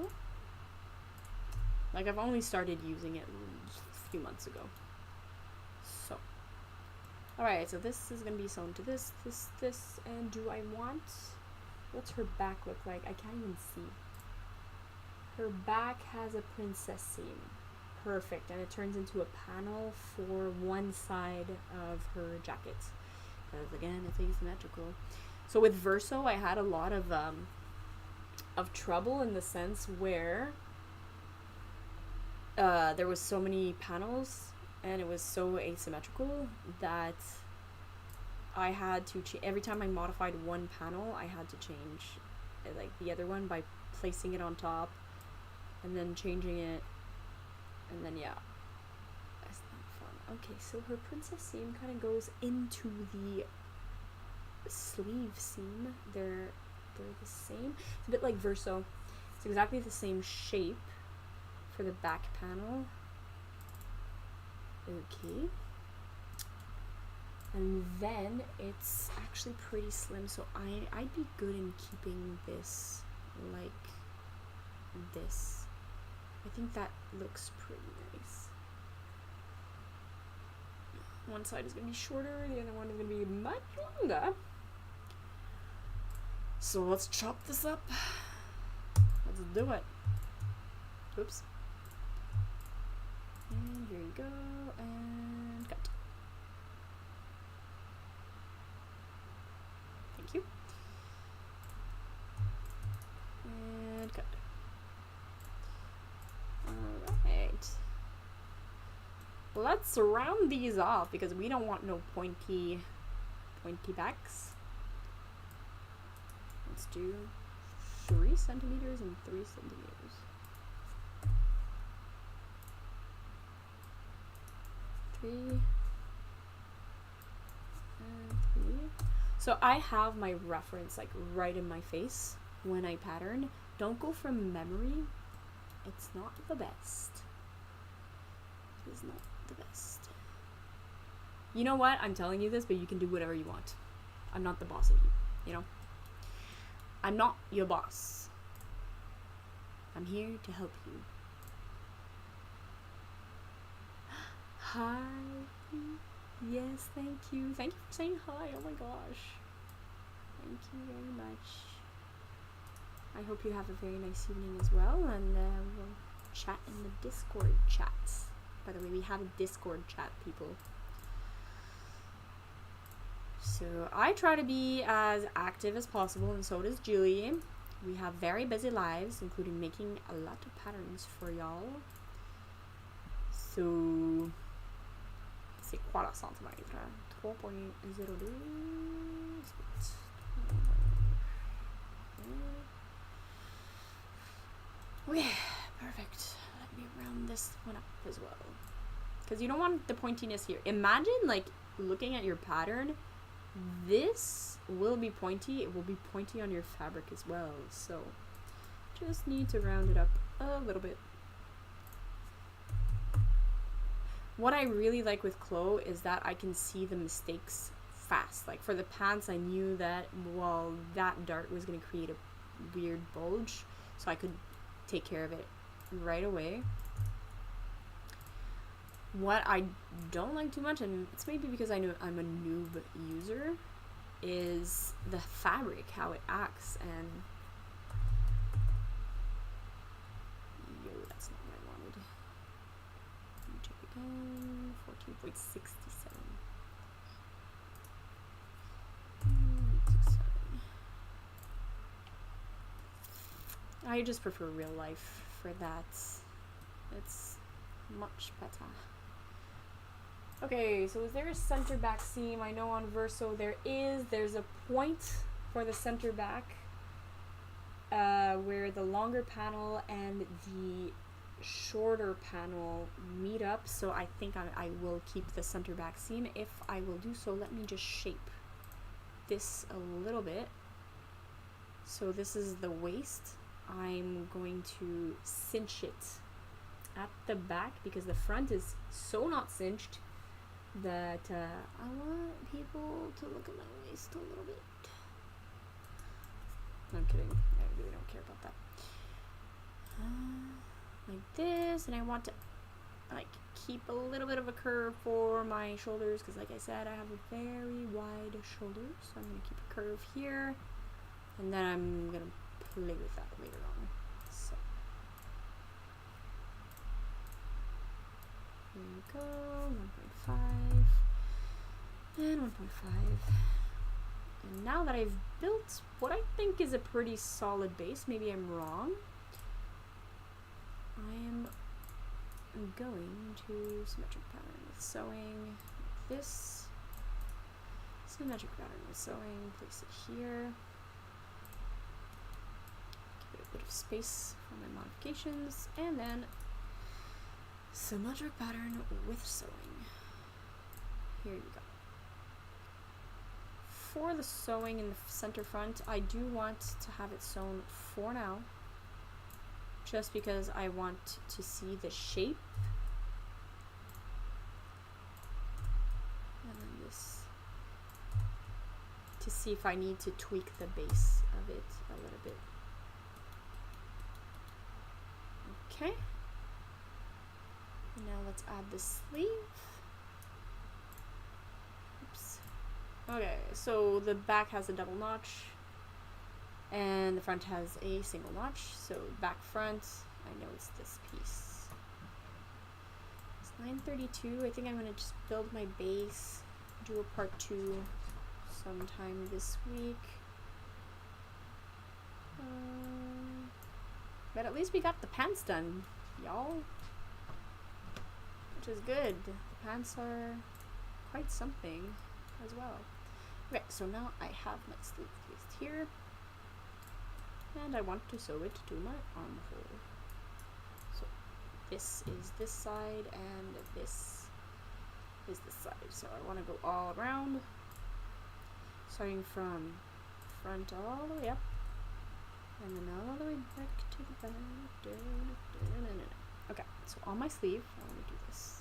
Like I've only started using it a few months ago. So. Alright, so this is going to be sewn to this, and do I want... What's her back look like? I can't even see. Her back has a princess seam. Perfect. And it turns into a panel for one side of her jacket. Because again, it's asymmetrical. So with Verso, I had a lot of trouble in the sense where there was so many panels and it was so asymmetrical that I had to every time I modified one panel, I had to change like the other one by placing it on top and then changing it, and then yeah, that's not fun. Okay, so her princess seam kind of goes into the sleeve seam. They're the same. It's a bit like Verso. It's exactly the same shape for the back panel. Okay. And then it's actually pretty slim, so I'd be good in keeping this like this. I think that looks pretty nice. One side is going to be shorter, the other one is going to be much longer. So let's chop this up. Let's do it. Oops. And here you go, and cut. Thank you. And cut. Alright. Let's round these off because we don't want no pointy backs. Let's do 3 centimeters and 3 centimeters. 3 and 3. So I have my reference like right in my face when I pattern. Don't go from memory. It's not the best. It is not the best. You know what? I'm telling you this, but you can do whatever you want. I'm not the boss of you, you know? I'm not your boss. I'm here to help you. Hi. Yes, thank you. Thank you for saying hi. Oh my gosh. Thank you very much. I hope you have a very nice evening as well, and we'll chat in the Discord chat. By the way, we have a Discord chat, people. So I try to be as active as possible, and so does Julie. We have very busy lives, including making a lot of patterns for y'all. So, c'est quoi la centimètre? 3.02. Okay, perfect. Let me round this one up as well. Because you don't want the pointiness here. Imagine, like, looking at your pattern. This will be pointy. It will be pointy on your fabric as well. So, just need to round it up a little bit. What I really like with Chloe is that I can see the mistakes fast. Like for the pants, I knew that, well, that dart was going to create a weird bulge. So I could take care of it right away. What I don't like too much, and it's maybe because I know I'm a noob user, is the fabric, how it acts, and yo, that's not what I wanted. Let me check again. 14.67. I just prefer real life for that. It's much better. Okay, so is there a center back seam? I know on Verso there is. There's a point for the center back where the longer panel and the shorter panel meet up. So I think I will keep the center back seam. If I will do so, let me just shape this a little bit. So this is the waist. I'm going to cinch it at the back because the front is so not cinched that I want people to look at my waist a little bit. I'm kidding. I really don't care about that. Like this, and I want to like keep a little bit of a curve for my shoulders because, like I said, I have a very wide shoulder, so I'm going to keep a curve here, and then I'm going to play with that later on. So here we go, 1.5 and 1.5. And now that I've built what I think is a pretty solid base, maybe I'm wrong, I am I'm going to symmetric pattern with sewing. This symmetric pattern with sewing, place it here. Give it a bit of space for my modifications, and then symmetric pattern with sewing. Here you go. For the sewing in the center front, I do want to have it sewn for now, just because I want to see the shape. And then this, to see if I need to tweak the base of it a little bit. Okay. Now let's add the sleeve. Oops. Okay, so the back has a double notch and the front has a single notch. So back front, I know it's this piece. It's 932. I think I'm gonna just build my base, do a part 2 sometime this week. But at least we got the pants done, y'all. Which is good. The pants are quite something as well. Okay, so now I have my sleeve placed here. And I want to sew it to my armhole. So this is this side and this is this side. So I want to go all around, starting from front all the way up. And then all the way back to the back. Okay, so on my sleeve, I want to do this.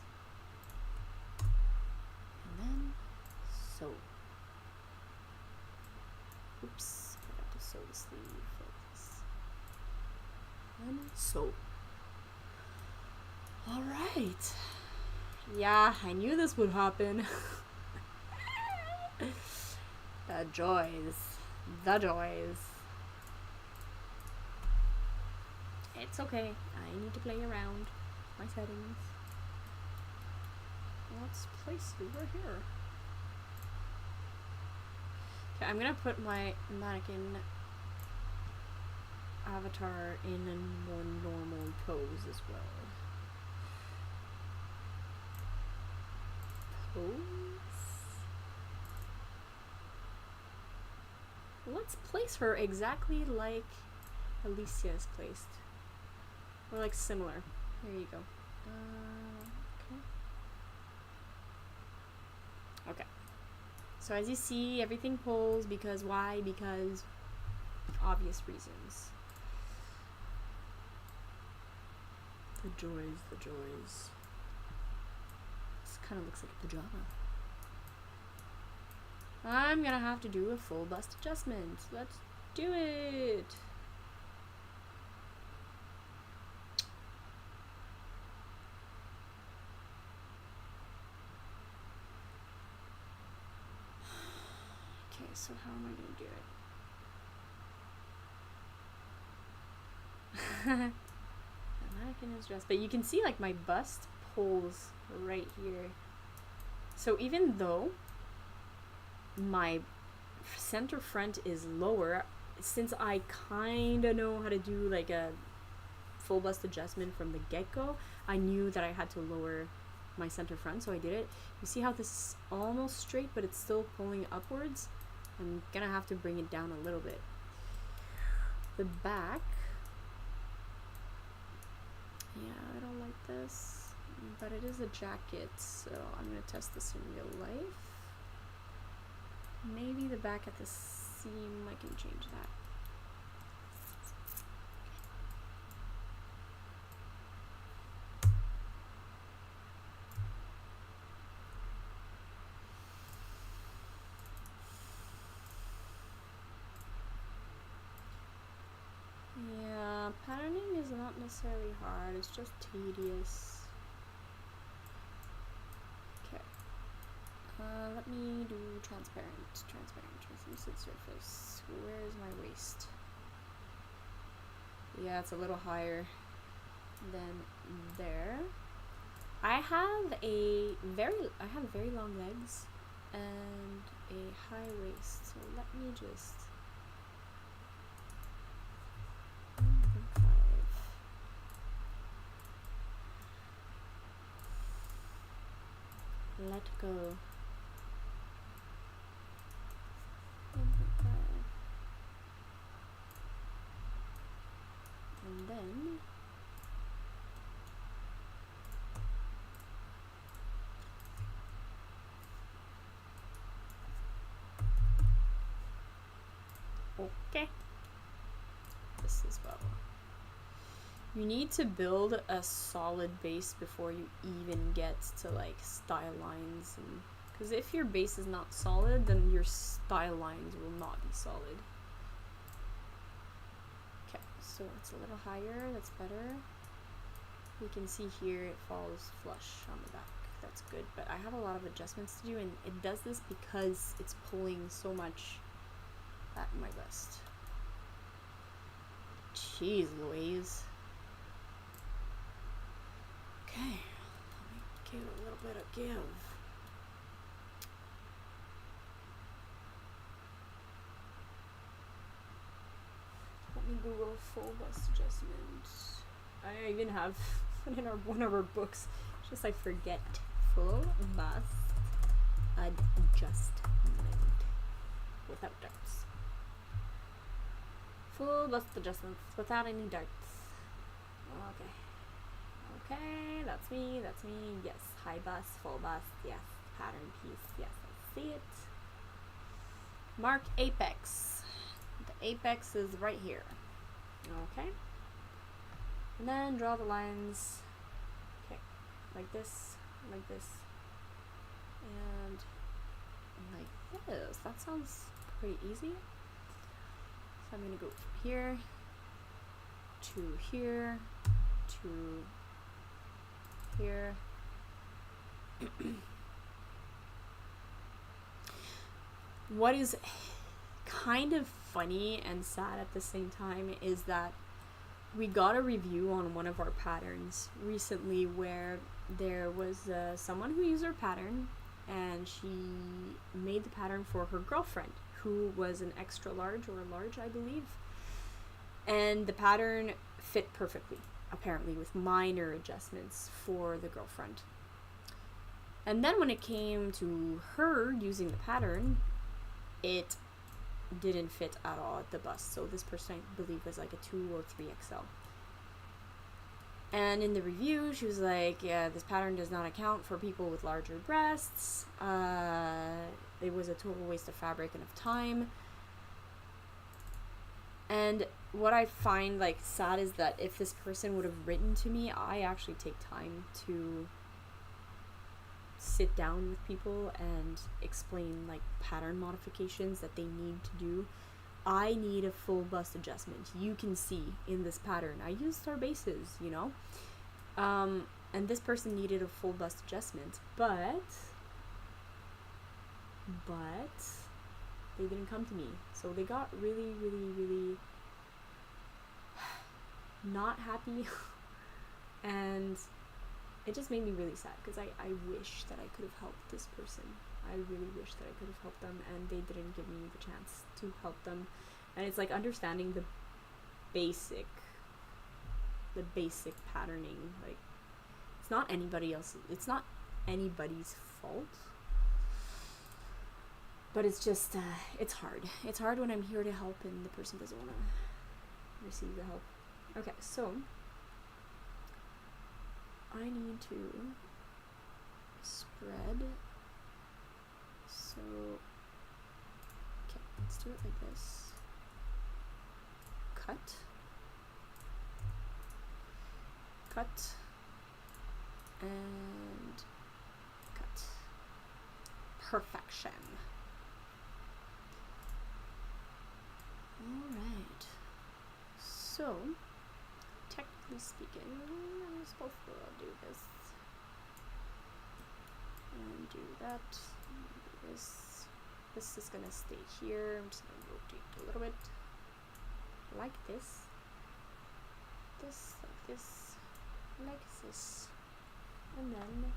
And then sew. Oops, I forgot to sew the sleeve like this. And sew. Alright. Yeah, I knew this would happen. The joys. The joys. It's okay. I need to play around my settings. Let's place it over here. Okay, I'm gonna put my mannequin avatar in a more normal pose as well. Pose. Let's place her exactly like Alicia is placed. Or like similar. There you go. Okay. Okay. So as you see, everything pulls because why? Because obvious reasons. The joys, the joys. This kind of looks like a pajama. I'm gonna have to do a full bust adjustment. Let's do it. So how am I going to do it? The mannequin is dressed, but you can see like my bust pulls right here. So even though my center front is lower, since I kind of know how to do like a full bust adjustment from the get-go, I knew that I had to lower my center front, so I did it. You see how this is almost straight, but it's still pulling upwards? I'm gonna have to bring it down a little bit. The back, yeah, I don't like this, but it is a jacket, so I'm gonna test this in real life. Maybe the back at the seam, I can change that. Patterning is not necessarily hard, it's just tedious. Okay. Let me do transparent, translucent surface. Where is my waist? Yeah, it's a little higher than there. I have very long legs and a high waist, so let me just let go. And then okay, this as well. You need to build a solid base before you even get to like style lines, and because if your base is not solid, then your style lines will not be solid. Okay, so it's a little higher, that's better. You can see here it falls flush on the back. That's good, but I have a lot of adjustments to do, and it does this because it's pulling so much at my bust. Jeez Louise. Okay, let me give it a little bit of give. Let me Google full bust adjustment. I even have in one of our books, just I forget. Full bust adjustment without darts. Full bust adjustments without any darts. Okay. Okay, that's me, yes. High bust, full bust, yes. Pattern piece, yes, I see it. Mark apex. The apex is right here. Okay. And then draw the lines. Okay, like this, and like this. That sounds pretty easy. So I'm gonna go from here to here to here. What is kind of funny and sad at the same time is that we got a review on one of our patterns recently where there was someone who used our pattern, and she made the pattern for her girlfriend, who was an extra large or a large, I believe. And the pattern fit perfectly, apparently, with minor adjustments for the girlfriend. And then when it came to her using the pattern, it didn't fit at all at the bust. So this person, I believe, was like a 2 or 3XL. And in the review, she was like, yeah, this pattern does not account for people with larger breasts. It was a total waste of fabric and of time. And what I find like sad is that if this person would have written to me, I actually take time to sit down with people and explain like pattern modifications that they need to do. I need a full bust adjustment. You can see in this pattern I used our bases, you know, and this person needed a full bust adjustment, but they didn't come to me, so they got really not happy and it just made me really sad because I wish that I could have helped this person. I really wish that I could have helped them, and they didn't give me the chance to help them. And it's like understanding the basic patterning. Like, it's not anybody's fault, but it's just it's hard when I'm here to help and the person doesn't want to receive the help. Okay, so I need to spread. So, okay, let's do it like this. Cut. And cut. Perfection. Alright. So, technically speaking, I'm supposed to do this. And do that. This is gonna stay here. I'm just gonna rotate a little bit like this, like this, like this, and then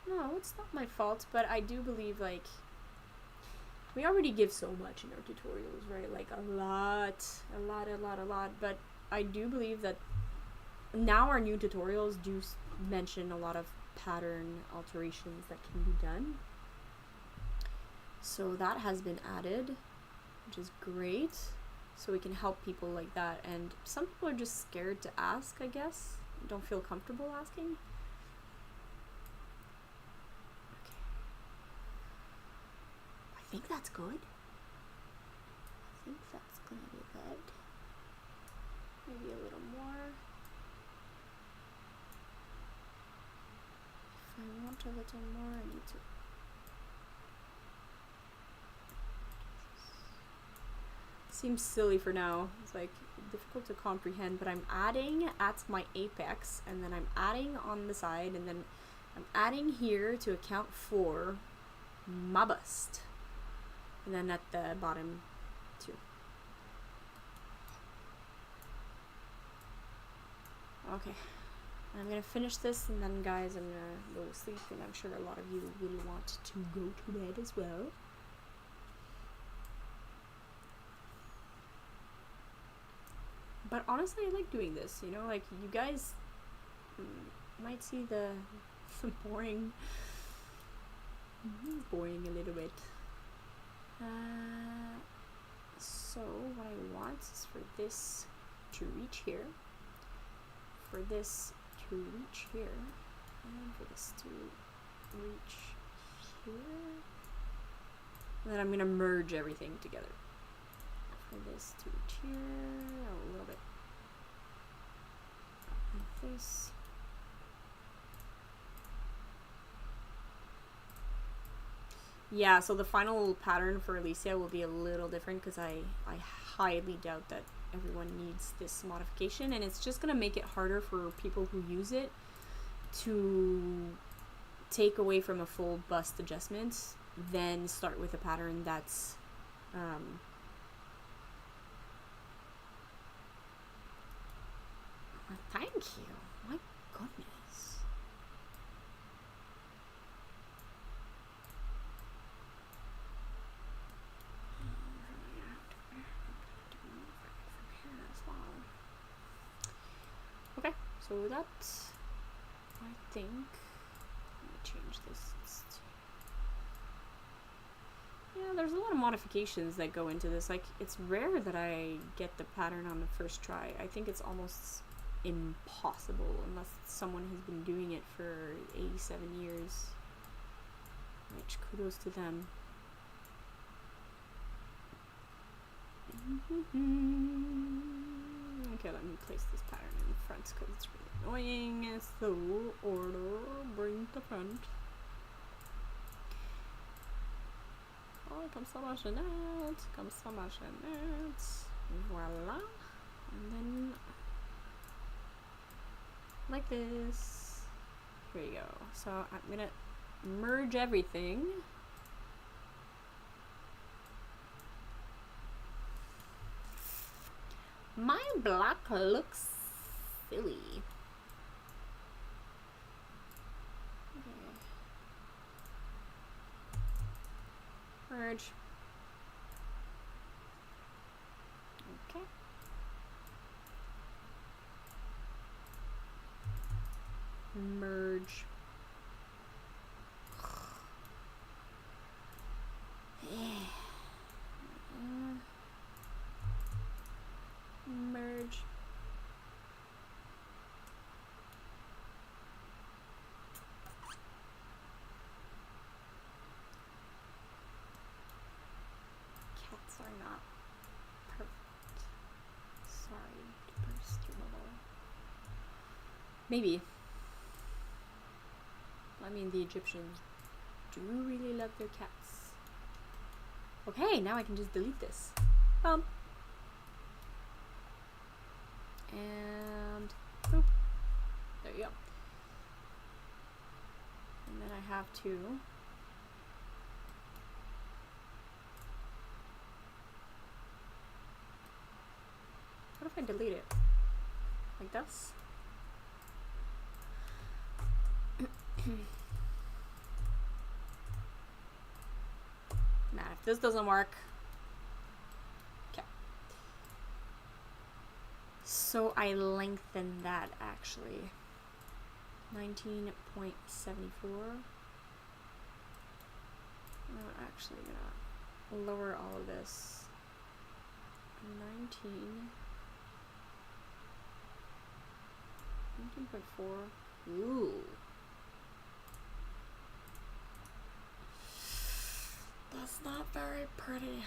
no, it's not my fault, but I do believe like we already give so much in our tutorials, right? Like a lot, but I do believe that now our new tutorials do mention a lot of pattern alterations that can be done. So that has been added, which is great. So we can help people like that. And some people are just scared to ask, I guess. Don't feel comfortable asking. Okay. I think that's good. I think that's gonna be good. Maybe a little more. If I want a little more, I need to. Seems silly for now. It's like difficult to comprehend, but I'm adding at my apex, and then I'm adding on the side, and then I'm adding here to account for my bust. And then at the bottom too. Okay. I'm gonna finish this, and then guys, I'm gonna go to sleep, and I'm sure a lot of you will want to go to bed as well. But honestly, I like doing this, you know, like, you guys might see the boring a little bit. So what I want is for this to reach here, for this to reach here, and for this to reach here. And then I'm gonna merge everything together. For this to reach here, a little bit like this. Yeah, so the final pattern for Alicia will be a little different because I highly doubt that everyone needs this modification, and it's just gonna make it harder for people who use it to take away from a full bust adjustment, then start with a pattern that's thank you. My goodness. Okay, so that, I think, let me change this. Yeah, there's a lot of modifications that go into this. Like, it's rare that I get the pattern on the first try. I think it's almost impossible unless someone has been doing it for 87 years, which kudos to them. Okay, let me place this pattern in the front because it's really annoying. So, order, bring to front. Oh, comme ça va, Jeanette. Comme ça va, Jeanette. Voila. And then like this. Here you go. So I'm gonna merge everything. My black looks silly. Okay. Merge. Okay. Merge. Merge. Cats are not perfect. Sorry to burst your bubble. Maybe. I mean, the Egyptians do really love their cats. Okay, now I can just delete this. Bump. And boop. There you go. And then I have to what if I delete it? Like this? Nah, if this doesn't work. Okay. So I lengthened that actually. 19.74. I'm actually gonna lower all of this. 19.4. Ooh. That's not very pretty.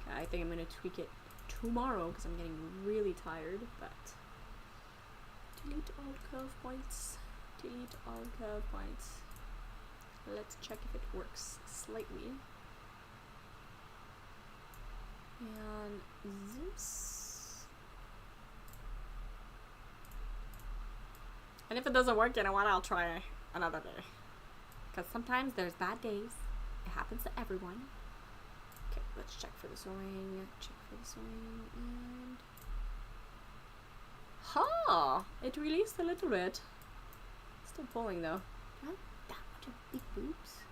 Okay, I think I'm gonna tweak it tomorrow because I'm getting really tired, but delete all curve points. Delete all curve points. Let's check if it works slightly. And this. And if it doesn't work, you know what? I'll try another day. Because sometimes there's bad days. It happens to everyone. Okay, let's check for the sewing. Check for the sewing. And. Ha! It released a little bit. Still pulling though. Not that much of big boobs.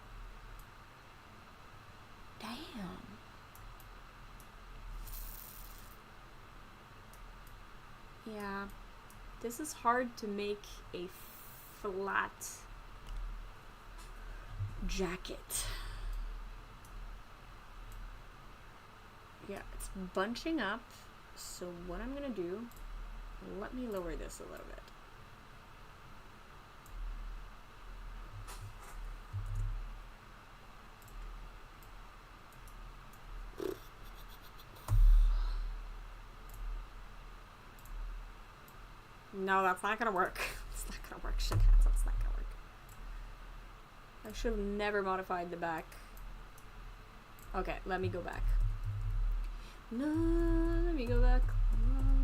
Damn. Yeah. This is hard to make a flat jacket. Yeah, it's bunching up. So what I'm gonna do, let me lower this a little bit. No, that's not gonna work. It's not gonna work, shit. That's not gonna work. I should have never modified the back. Okay, let me go back. No, let me go back.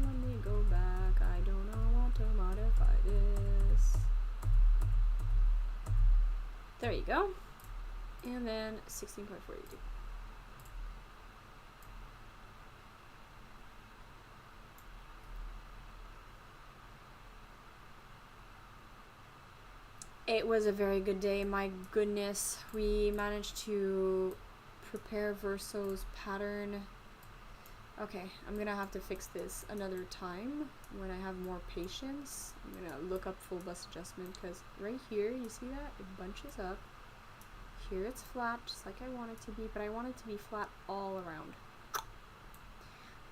Let me go back. I do not want to modify this. There you go. And then 16.42. It was a very good day, my goodness. We managed to prepare Verso's pattern. Okay, I'm gonna have to fix this another time when I have more patience. I'm gonna look up full bust adjustment because right here, you see that? It bunches up. Here it's flat, just like I want it to be, but I want it to be flat all around.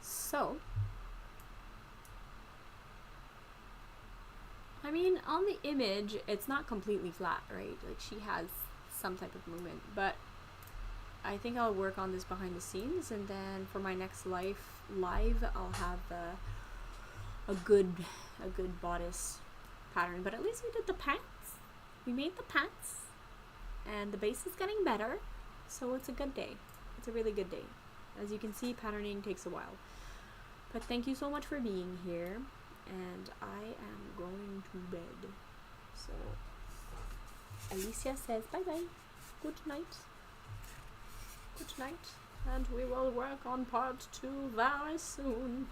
So, I mean, on the image, it's not completely flat, right? Like, she has some type of movement, but I think I'll work on this behind the scenes, and then for my next live, I'll have a good bodice pattern. But at least we did the pants. We made the pants, and the base is getting better, so it's a good day. It's a really good day. As you can see, patterning takes a while. But thank you so much for being here. And I am going to bed. So Alicia says bye bye. Good night. Good night. And we will work on part 2 very soon.